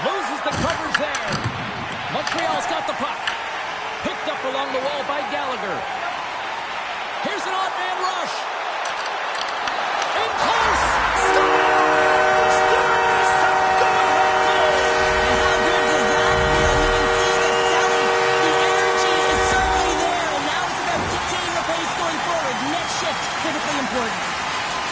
Loses the coverage there. Montreal's got the puck. Picked up along the wall by Gallagher. Here's an odd man rush. In close. Stars! Stars! The go-ahead goal! And how good does that feel? You can see the selling. The energy is certainly there. And now it's about dictating the pace going forward. Net shift, critically important.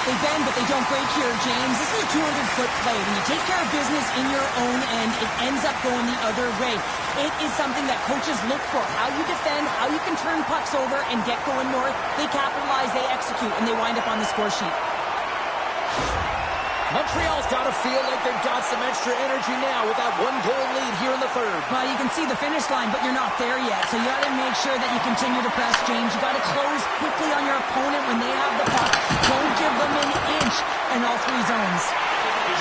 They bend, but they don't break here, James. This is a 200-foot play. When you take care of business in your own end, it ends up going the other way. It is something that coaches look for. How you defend, how you can turn pucks over and get going north. They capitalize, they execute, and they wind up on the score sheet. Montreal's got to feel like they've got some extra energy now with that one-goal lead here in the third. Well, you can see the finish line, but you're not there yet. So you got to make sure that you continue to press, James. You got to close quickly on your opponent when they have the puck. Don't give them an inch in all three zones.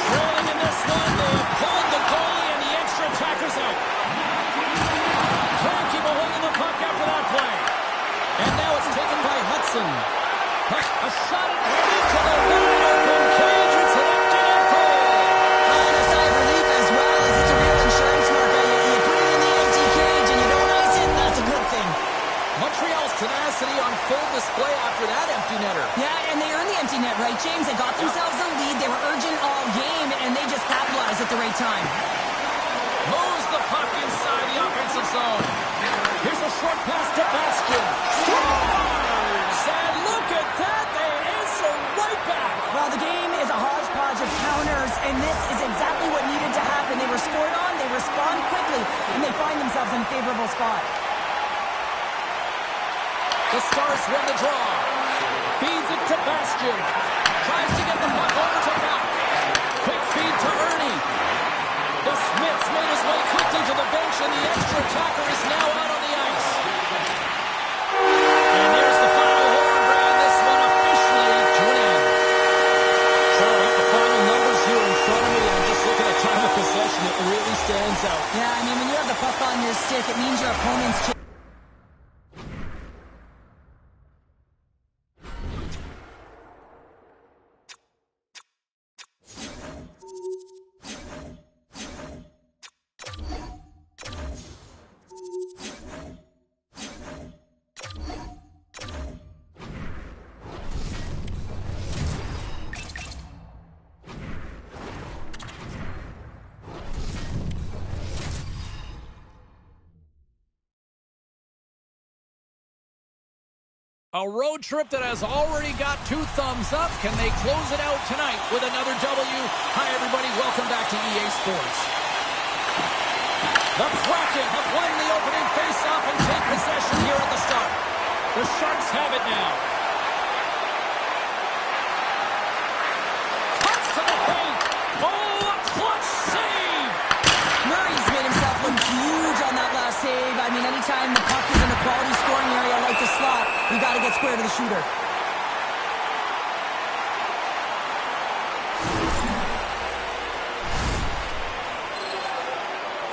Trailing in this one, they have pulled the goalie and the extra attacker's out. Can't keep a hold of the puck after that play. And now it's taken by Hudson. A shot at into the wide open cage. It's an empty net goal. And a sigh of relief as well, as it's a real insurance marker. You put it in the empty cage and you don't ice it, and that's a good thing. Montreal's tenacity on full display after that empty netter. Yeah, and they earned the empty net, right, James? They got themselves a lead. They were urgent all game, and they just capitalized at the right time. Moves the puck inside the offensive zone. Here's a short pass to Bastian. Scores! And look at that. They answer right back. Well, the game is a hodgepodge of counters, and this is exactly what needed to happen. They were scored on, they respond quickly, and they find themselves in a favorable spot. The Stars win the draw. Feeds it to Bastian. Tries to get the puck over to Buck. Quick feed to Ernie. The Smith's made his way quickly to the bench, and the extra attacker is now out on the ice. And there's the final horn, Brad. This one officially to an end. Sure, I got the final numbers here in front of me, and I'm just looking at time of possession. It really stands out. Yeah, I mean, when you have the puck on your stick, it means your opponent's A road trip that has already got 2 thumbs up. Can they close it out tonight with another W? Hi, everybody. Welcome back to EA Sports. The Kraken have won the opening faceoff and take possession here at the start. The Sharks have it now. got to get square to the shooter.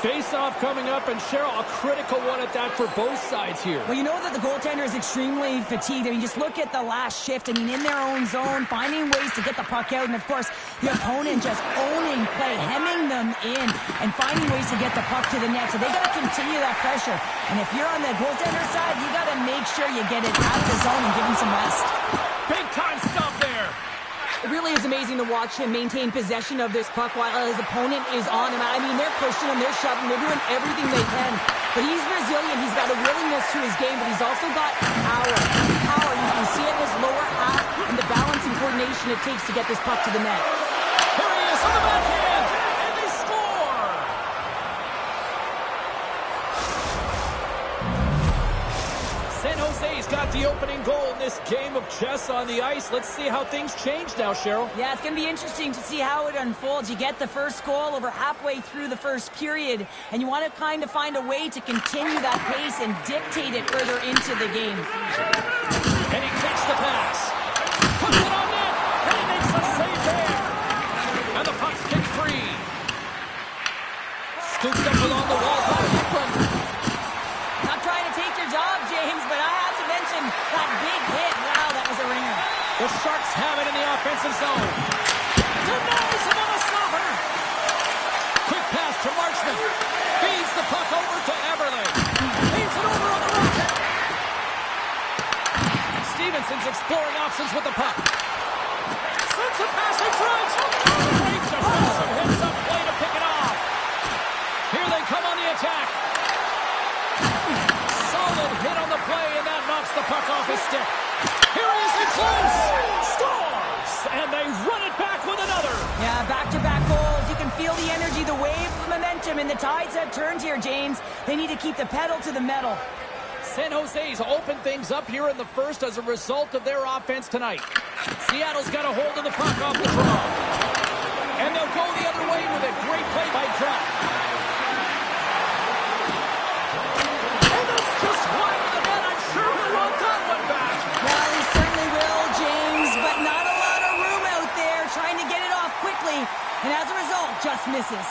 Face-off coming up, and Cheryl, a critical one at that for both sides here. Well, you know that the goaltender is extremely fatigued. I mean, just look at the last shift. I mean, in their own zone, finding ways to get the puck out, and of course, the opponent just owning play, hemming them in, and finding ways to get the puck to the net. So they got to continue that pressure. And if you're on the goaltender side, you got to make sure you get it out of the zone and give him some rest. Big-time stop there. It really is amazing to watch him maintain possession of this puck while his opponent is on him. I mean, they're pushing him, they're shoving, they're doing everything they can. But he's resilient. He's got a willingness to his game, but he's also got power. Power, you can see it in his lower half and the balance and coordination it takes to get this puck to the net. Here he is on the backhand, and they score! San Jose's got the opening goal in this game of chess on the ice. Let's see how things change now, Cheryl. Yeah, it's going to be interesting to see how it unfolds. You get the first goal over halfway through the first period, and you want to kind of find a way to continue that pace and dictate it further into the game. And he takes the pass. Puts it on net, and he makes the save there. And the puck's kicked free. Scooped up along the wall by Hickman. Not trying to take your job, James, but I have to mention that big hit. Wow, that was a ringer. The Sharks have it in the offensive zone. Denies him on a stopper. Quick pass to Marchman. Feeds the puck over to Everly. Feeds it over on the rocket. Stevenson's exploring options with the puck. Sends a pass in front. Great defensive hits up play to pick it off. Here they come on the attack. Solid hit on the play, and that knocks the puck off his stick. Here he is in close. Scores! And they run it back with another. Yeah, back-to-back goals. You can feel the energy, the wave of momentum, and the tides have turned here, James. They need to keep the pedal to the metal. San Jose's opened things up here in the first as a result of their offense tonight. Seattle's got a hold of the puck off the draw. And they'll go the other way with a great play by Kraft. And that's just wide of the net. I'm sure he'll want that one back. Well, he certainly will, James, but not a lot of room out there trying to get it off quickly, and as a result, just misses.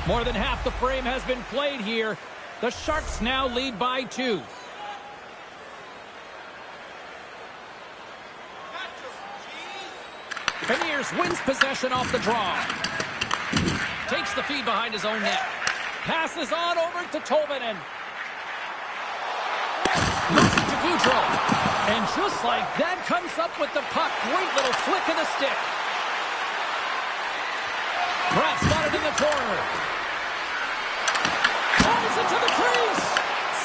More than half the frame has been played here. The Sharks now lead by 2. Beniers wins possession off the draw. Takes the feed behind his own net. Passes on over to Tolvanen. Moves it to Goudreau. And just like that, comes up with the puck. Great little flick of the stick. Pratt's got it in the corner. Drives it to the crease.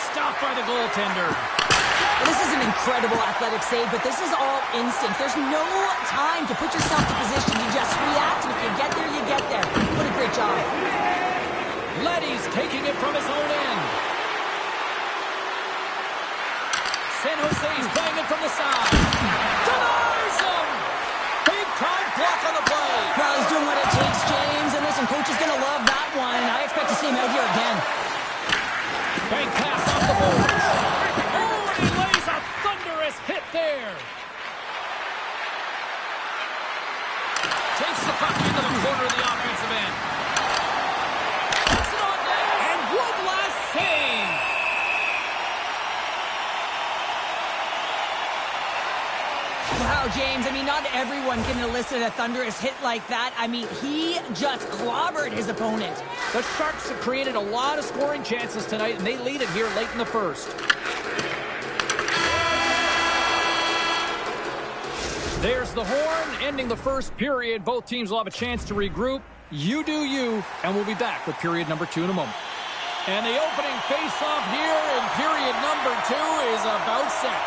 Stopped by the goaltender. Well, this is an incredible athletic save, but this is all instinct. There's no time to put yourself in position. You just react, and if you get there, you get there. What a great job. Leddy's taking it from his own end. San Jose's playing it from the side. Denies him! Big time block on the play. Well, he's doing what it takes, James. And listen, coach is going to love that one. I expect to see him out here again. Bank pass off the boards. Oh, and he lays a thunderous hit there. Takes the puck into the corner of the offensive end. Puts it on net, and one last save. Wow, James, I mean, not everyone can elicit a thunderous hit like that. I mean, he just clobbered his opponent. The Sharks have created a lot of scoring chances tonight, and they lead it here late in the first. There's the horn, ending the first period. Both teams will have a chance to regroup. You do you, and we'll be back with period number 2 in a moment. And the opening face-off here in period number 2 is about set.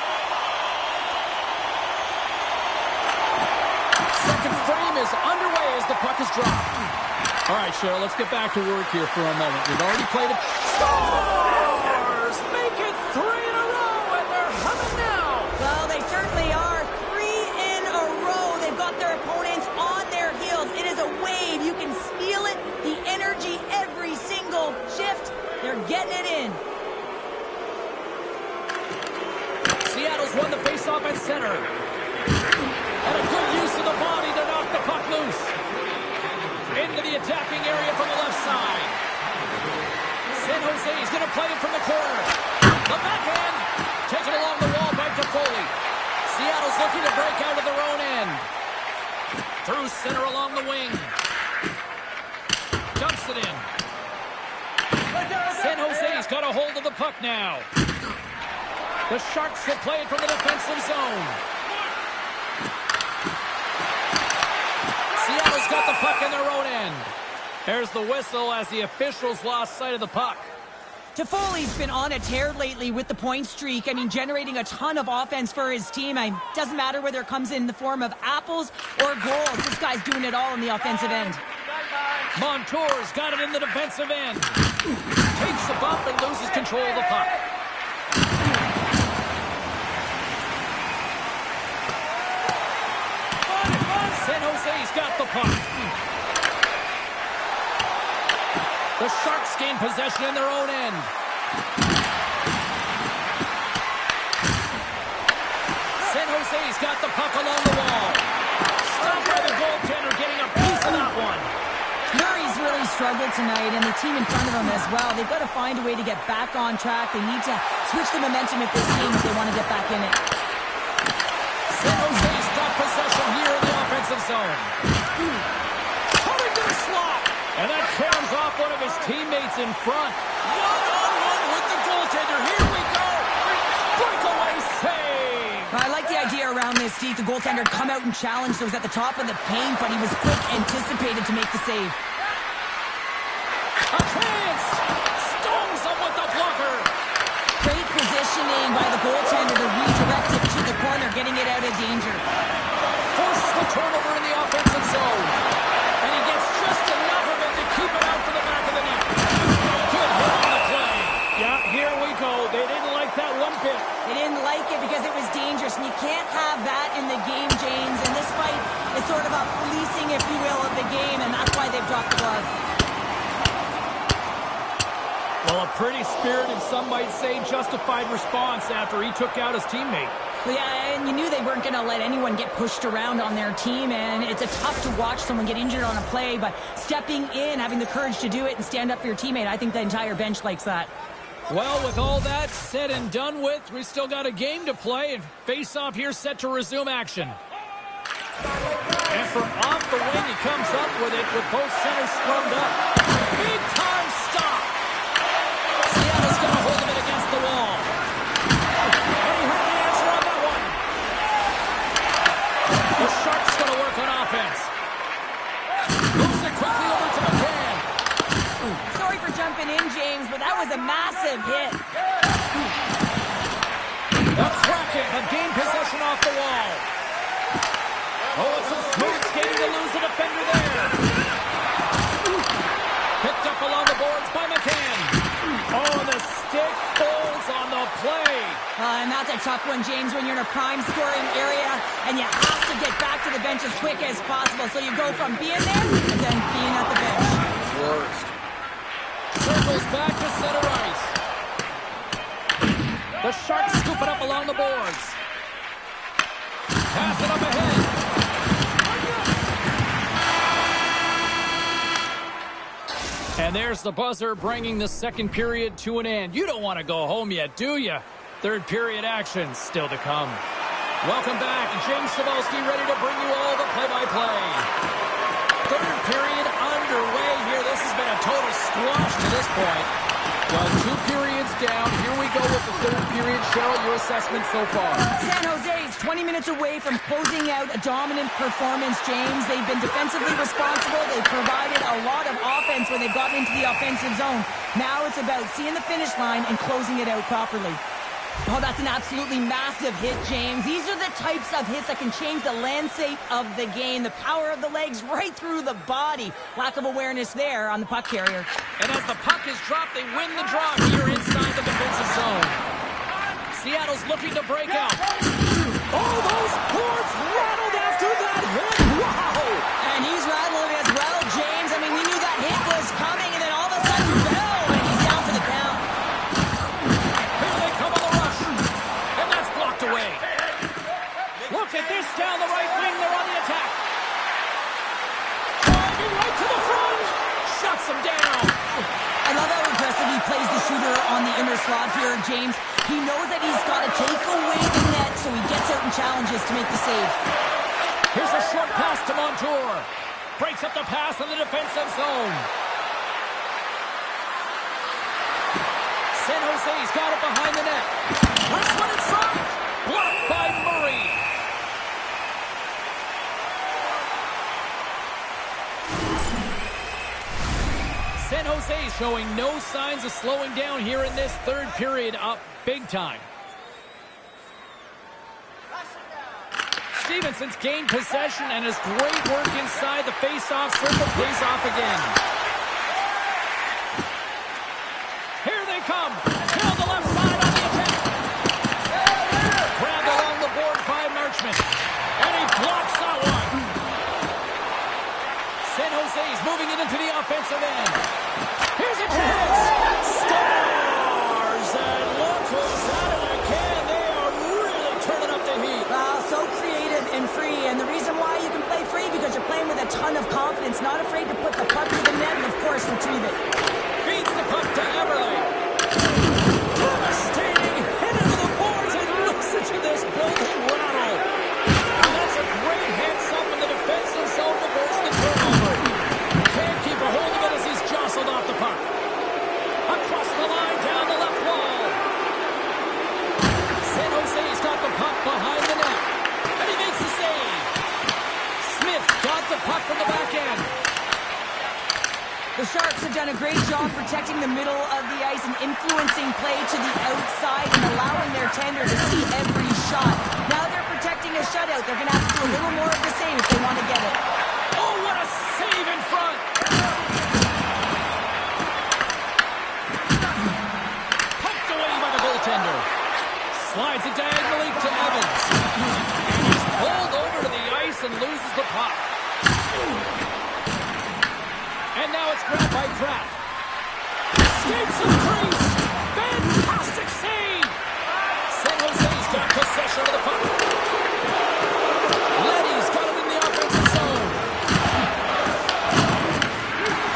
Second frame is underway as the puck is dropped. All right, Cheryl, let's get back to work here for a moment. We've already played it. Scores! Make it 3 in a row, and they're humming now. Well, they certainly are. 3 in a row. They've got their opponents on their heels. It is a wave. You can feel it. The energy every single shift. They're getting it in. center. And a good use of the body to knock the puck loose. Into the attacking area from the left side. San Jose is going to play it from the corner. The backhand. Taken along the wall by Toffoli. Seattle's looking to break out of their own end. Through center along the wing. Dumps it in. San Jose's got a hold of the puck now. The Sharks will play it from the defensive zone. Seattle's got the puck in their own end. There's the whistle as the officials lost sight of the puck. Toffoli's been on a tear lately with the point streak. I mean, generating a ton of offense for his team. Doesn't matter whether it comes in the form of apples or goals. This guy's doing it all on the offensive end. Montour's got it in the defensive end. Takes a bump and loses control of the puck. San Jose's got the puck. The Sharks gain possession in their own end. San Jose's got the puck along the wall. Stopped by the goaltender, getting a piece of that one. Murray's really struggled tonight, and the team in front of him as well. They've got to find a way to get back on track. They need to switch the momentum of this team if they want to get back in it. San Jose's got possession here in the offensive zone. Coming to the slot. And that comes off one of his teammates in front. One-on-one with the goaltender. Here we go. Breakaway save. I like the idea around this, Steve. The goaltender come out and challenge those at the top of the paint, but he was quick, anticipated to make the save. A chance. Stones up with the blocker. Great positioning by the goaltender to redirect it to the corner, getting it out of danger. Forces the turnover in the offensive zone. And he gets just enough of it to keep it out for the back of the net. Good hit on the play. Yeah, here we go. They didn't like that one bit. They didn't like it because it was dangerous, and you can't have that in the game, James. And this fight is sort of a policing, if you will, of the game, and that's why they've dropped the gloves. Well, a pretty spirited, some might say justified response after he took out his teammate. Well, yeah, and you knew they weren't going to let anyone get pushed around on their team, and it's a tough to watch someone get injured on a play, but stepping in, having the courage to do it and stand up for your teammate, I think the entire bench likes that. Well, with all that said and done with, we still got a game to play, and face-off here set to resume action. And from off the wing, he comes up with it with both centers scrummed up. Big-time stop. Seattle's going to hold him against the wall. And he heard the answer on that one. The Sharks going to work on offense. Moves it quickly over to McCann. Sorry for jumping in, James, but that was a massive hit. The Kraken have gained possession off the wall. Oh, it's some smooth skating to lose a defender there. Picked up along the boards by McCann. Oh, the stick folds on the play. And that's a tough one, James, when you're in a prime scoring area and you have to get back to the bench as quick as possible. So you go from being there and then being at the bench. Worst. Circles back to center ice. The Sharks scoop it up along the boards. Pass it up ahead. And there's the buzzer, bringing the second period to an end. You don't want to go home yet, do you? Third period action still to come. Welcome back. James Cybulski ready to bring you all the play-by-play. Third period underway here. This has been a total squash to this point. Well, 2 periods down. Here we go with the third period. Cheryl, your assessment so far? San Jose is 20 minutes away from closing out a dominant performance, James. They've been defensively responsible. They've provided a lot of offense when they've gotten into the offensive zone. Now it's about seeing the finish line and closing it out properly. Oh, that's an absolutely massive hit, James. These are the types of hits that can change the landscape of the game. The power of the legs right through the body. Lack of awareness there on the puck carrier. And as the puck is dropped, they win the draw here inside the defensive zone. Seattle's looking to break out. Oh, those boards rattled after that hit. Wow! And he's rattling as well, James. I mean, we knew that hit was coming, and then all of a sudden, fell, and he's down for the count. Here they come on the rush. And that's blocked away. Look at this down the right wing. They're on the attack. Driving right to the front. Shuts him down. I love how aggressive he plays the shooter on the inner slot here, James. He knows that he's got to take away the net, so he gets out and challenges to make the save. Here's a short pass to Montour. Breaks up the pass in the defensive zone. San Jose's got it behind the net. Wrist one inside. Blocked by Murray. San Jose's showing no signs of slowing down here in this third period, up big time. Stevenson's gained possession, and his great work inside the face-off circle pays off again. Here they come. Down the left side on the attack. Grabbed along the board by Marchment. And he blocks that one. San Jose's moving it into the offensive end. Here's a chance. Stars! And look who's out of the can. They are really turning up the heat. Wow, so creative and free. And the reason why you can play free, because you're playing with a ton of confidence, not afraid to put the puck to the net and, of course, retrieve it. Beats the puck to Everly. Devastating hit into the boards, and listen to this building rattle. And that's a great heads-up in the defensive zone to force the turnover. Can't keep a hold of it as he's jostled off the puck. Across the line, down the left wall. San Jose's got the puck behind the net. And he makes the save. Smith got the puck from the back end. The Sharks have done a great job protecting the middle of the ice and influencing play to the outside and allowing their tender to see every shot. Now they're protecting a shutout. They're going to have to do a little more of the same if they want to get it. Oh, what a save in front! Poked away by the goaltender. Slides it diagonally to Evans. And he's pulled over to the ice and loses the puck. And now it's grabbed by Kraft. Escapes the crease. Fantastic save. San Jose's got possession of the puck. Leddy's got it in the offensive zone.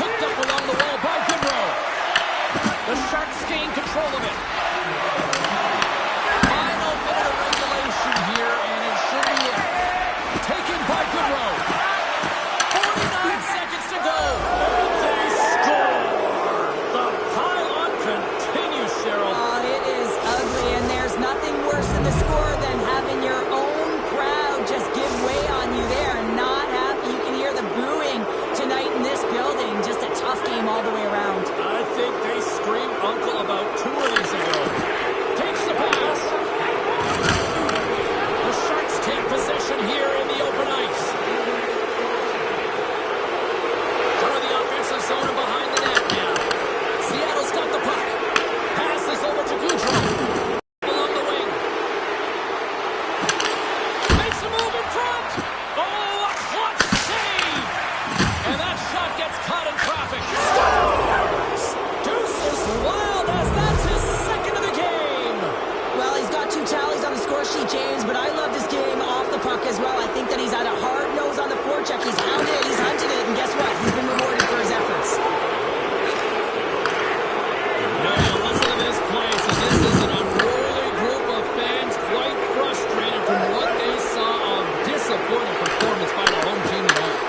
Hooked up along the wall by Goodrow. The Sharks gain control of it. Final minute of regulation here, and it should be it. Taken by Goodrow. 49 seconds to go. And they score. The pile-on continues, Cheryl. Oh, it is ugly, and there's nothing worse in the score than having your own crowd just give way on you. They are not happy. You can hear the booing tonight in this building. Just a tough game all the way around. I think they screamed uncle about 2 innings ago. Takes the pass. The Sharks take possession here in the open ice. Through the offensive zone and behind the net now. Seattle's got the puck. Passes over to Goudreau. Along the wing. Makes a move in front. Oh, a clutch save. And that shot gets caught in traffic. Scores! Deuces Wild as that's his second of the game. Well, he's got 2 tallies on the score sheet, James, but I love this game off the puck as well. I think that he's had a hard nose on the forecheck. He's hounded it, he's hunted it, and guess what? He's been rewarded for his efforts. Now, listen to this place. This is an unruly group of fans quite frustrated from what they saw of disappointing performance by the home team tonight.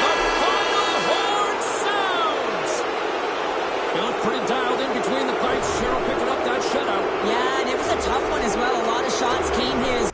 The final horn sounds. They look pretty dialed in between the pipes. Cheryl picking up that shutout. Yeah, and it was a tough one as well. A lot of shots came his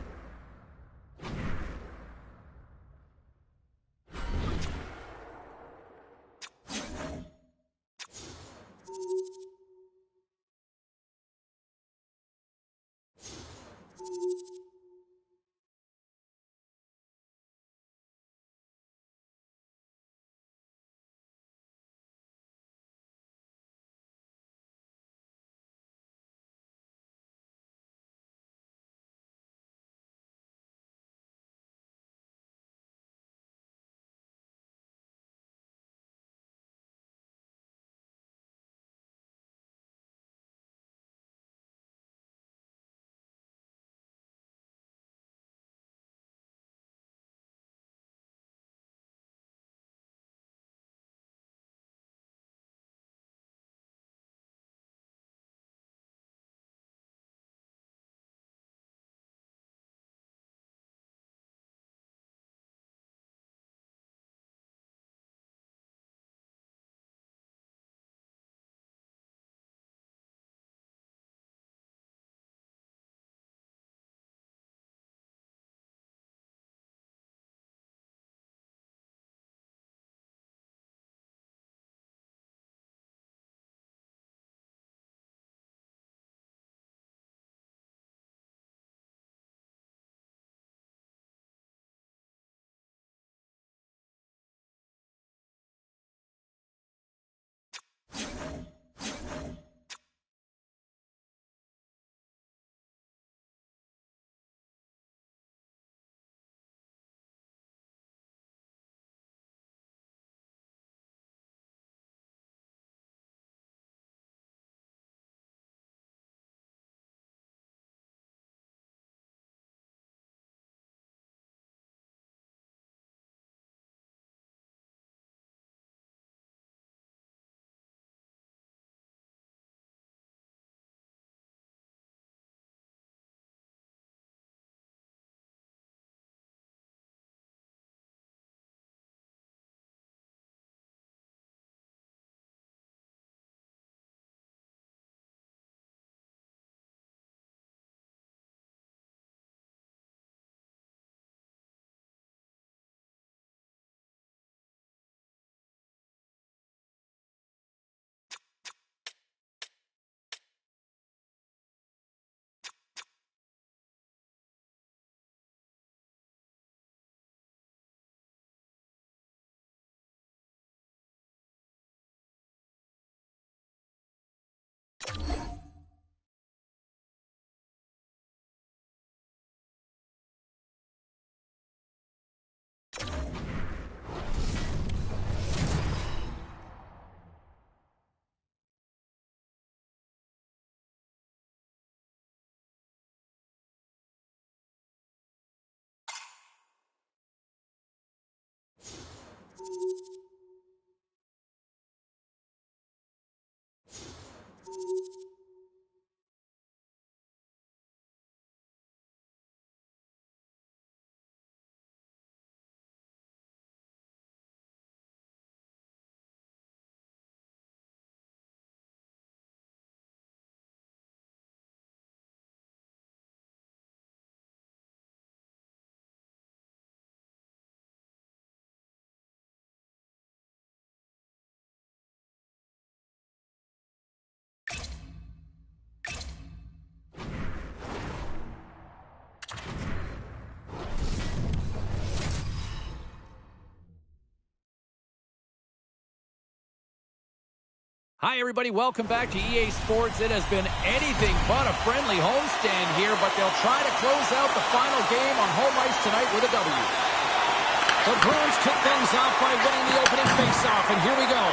Hi, everybody. Welcome back to EA Sports. It has been anything but a friendly homestand here, but they'll try to close out the final game on home ice tonight with a W. The Bruins kick things off by winning the opening faceoff, and here we go.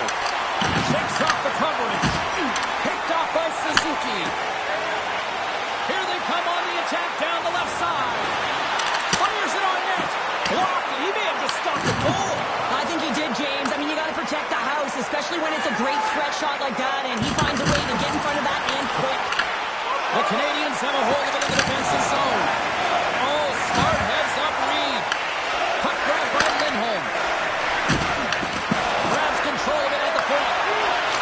Takes off the coverage. Picked off by Suzuki. Here they come on the attack down the left side. Fires it on net. Blocked. He may have just stopped the goal. I think he did, James. I mean, you got to protect the house, especially when it's a great threat shot like that, and he finds a way to get in front of that and quick. The Canadiens have a hold of it in the defensive zone. Oh, smart heads up Reed. Puck grabbed by Lindholm. Grabs control of it at the point.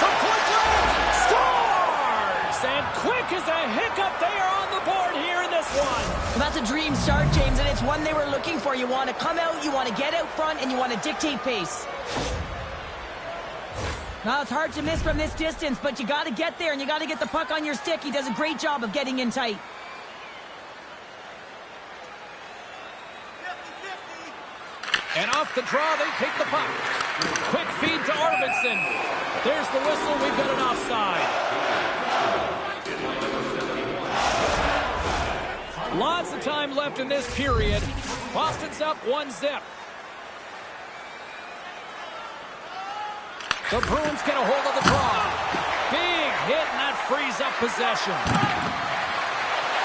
From point blank, scores! And quick as a hiccup, they are on the board here in this one. Well, that's a dream start, James, and it's one they were looking for. You want to come out, you want to get out front, and you want to dictate pace. Now, it's hard to miss from this distance, but you got to get there, and you got to get the puck on your stick. He does a great job of getting in tight. And off the draw, they take the puck. Quick feed to Arvidsson. There's the whistle. We've got an offside. Lots of time left in this period. Boston's up 1-0. The Bruins get a hold of the draw. Big hit, and that frees up possession.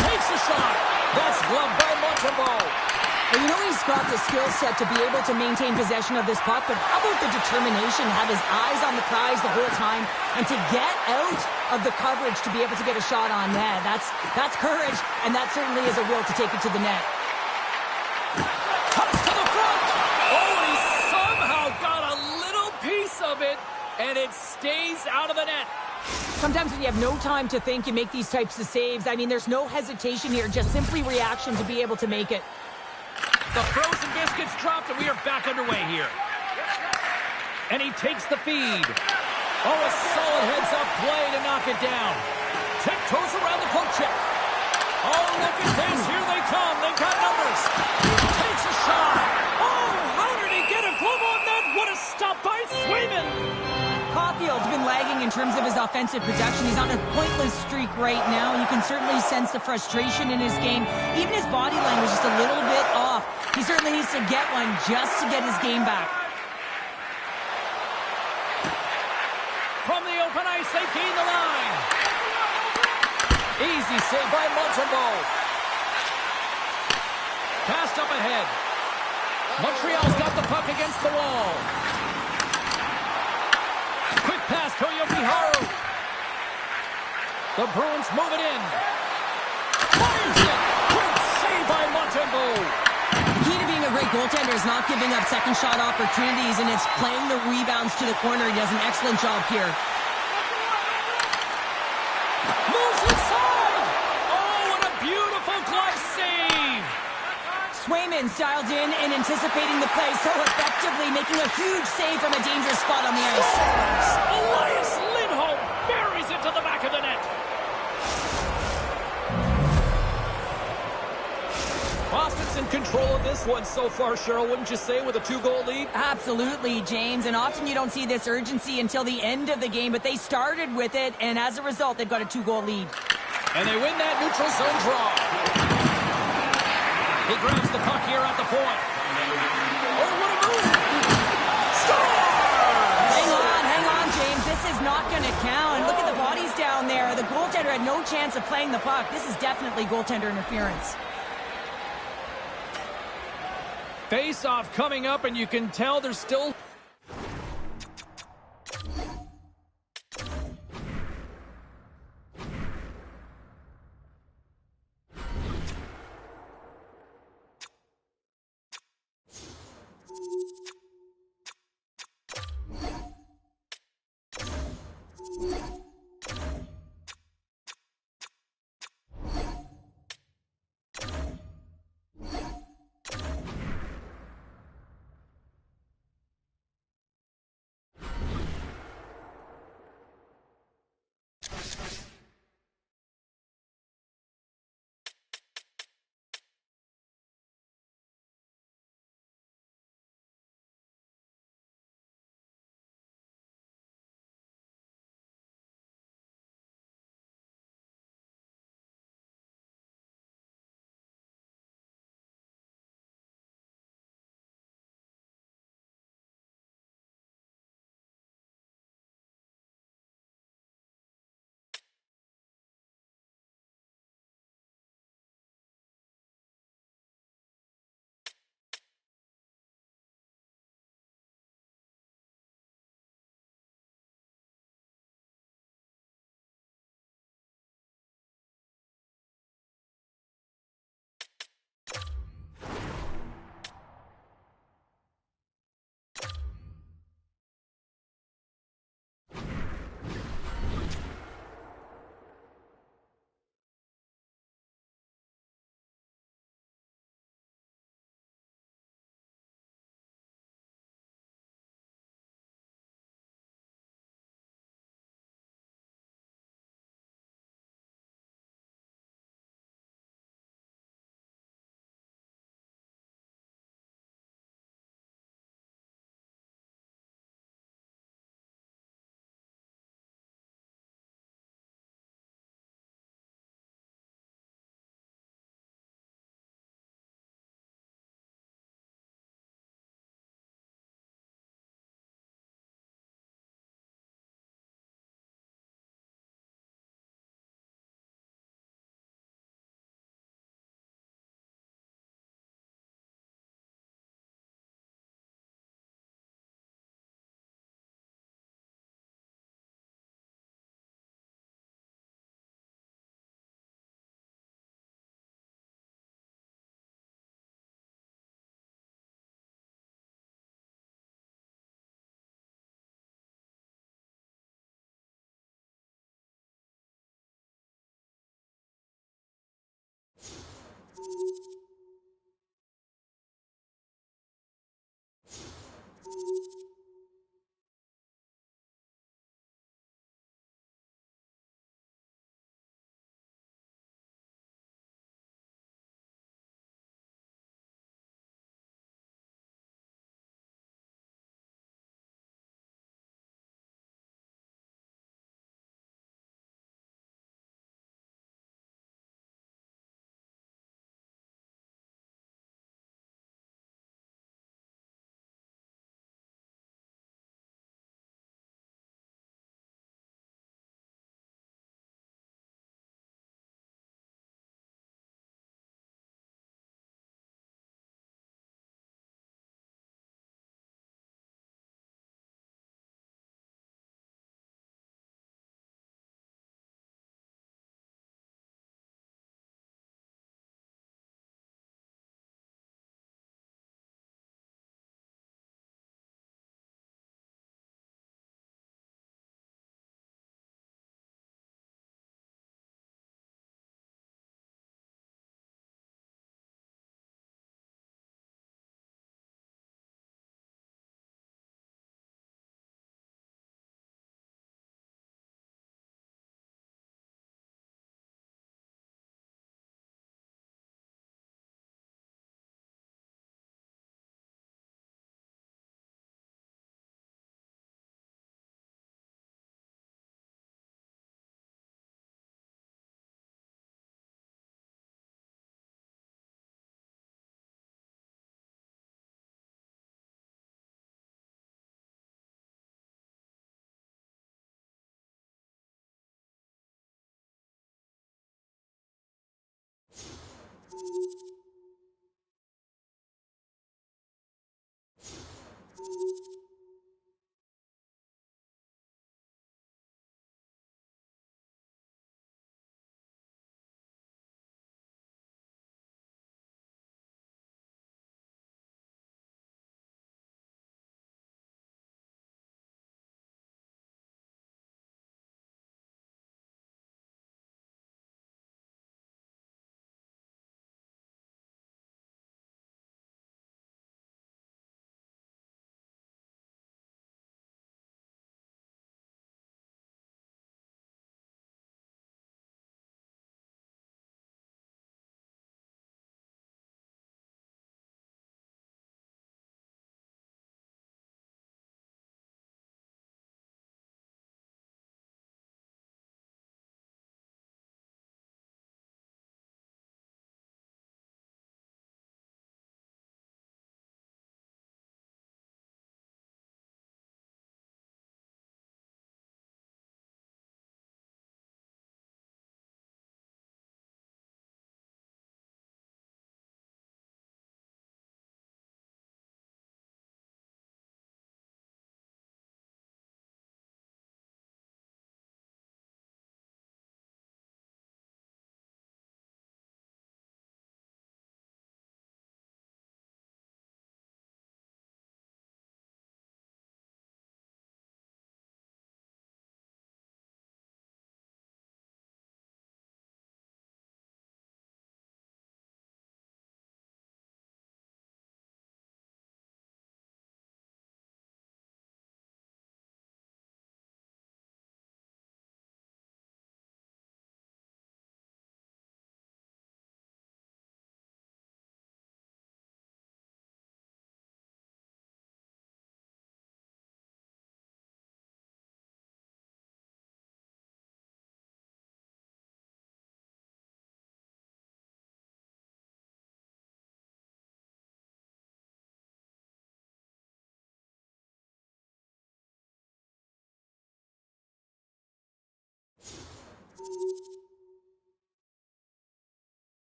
Takes a shot. That's gloved by Montembeault. Well, you know he's got the skill set to be able to maintain possession of this puck, but how about the determination, have his eyes on the prize the whole time, and to get out of the coverage to be able to get a shot on net. That's courage, and that certainly is a will to take it to the net. Cuts to the front. Oh, and he somehow got a little piece of it, and it stays out of the net. Sometimes when you have no time to think, you make these types of saves. I mean, there's no hesitation here, just simply reaction to be able to make it. The frozen biscuits dropped, and we are back underway here. And he takes the feed. Oh, a solid heads-up play to knock it down. Tiptoes around the poke check. Oh, look at this. Here they come. They've got numbers. Takes a shot. Oh, how did he get a glove on that? What a stop by Swayman. Caulfield's been lagging in terms of offensive production. He's on a pointless streak right now. You can certainly sense the frustration in his game. Even his body language is just a little bit off. He certainly needs to get one just to get his game back. From the open ice, they gain the line. Easy save by Montembeault. Passed up ahead. Montreal's got the puck against the wall. Quick pass, Koyoki-Haru. The Bruins move it in. Fires it. Quick save by Montembeault. The key to being a great goaltender is not giving up second shot opportunities, and it's playing the rebounds to the corner. He does an excellent job here. Moves inside. Oh, what a beautiful glove save. Swayman's dialed in and anticipating the play so effectively, making a huge save from a dangerous spot on the ice. Elias Lindholm buries it to the back of the net. Boston's in control of this one so far, Cheryl, wouldn't you say, with a 2-goal lead? Absolutely, James, and often you don't see this urgency until the end of the game, but they started with it, and as a result, they've got a 2-goal lead. And they win that neutral zone draw. He grabs the puck here at the point. Oh, what a move! Score! Hang on, James. This is not going to count. Look at the bodies down there. The goaltender had no chance of playing the puck. This is definitely goaltender interference. Face-off coming up, and you can tell there's still...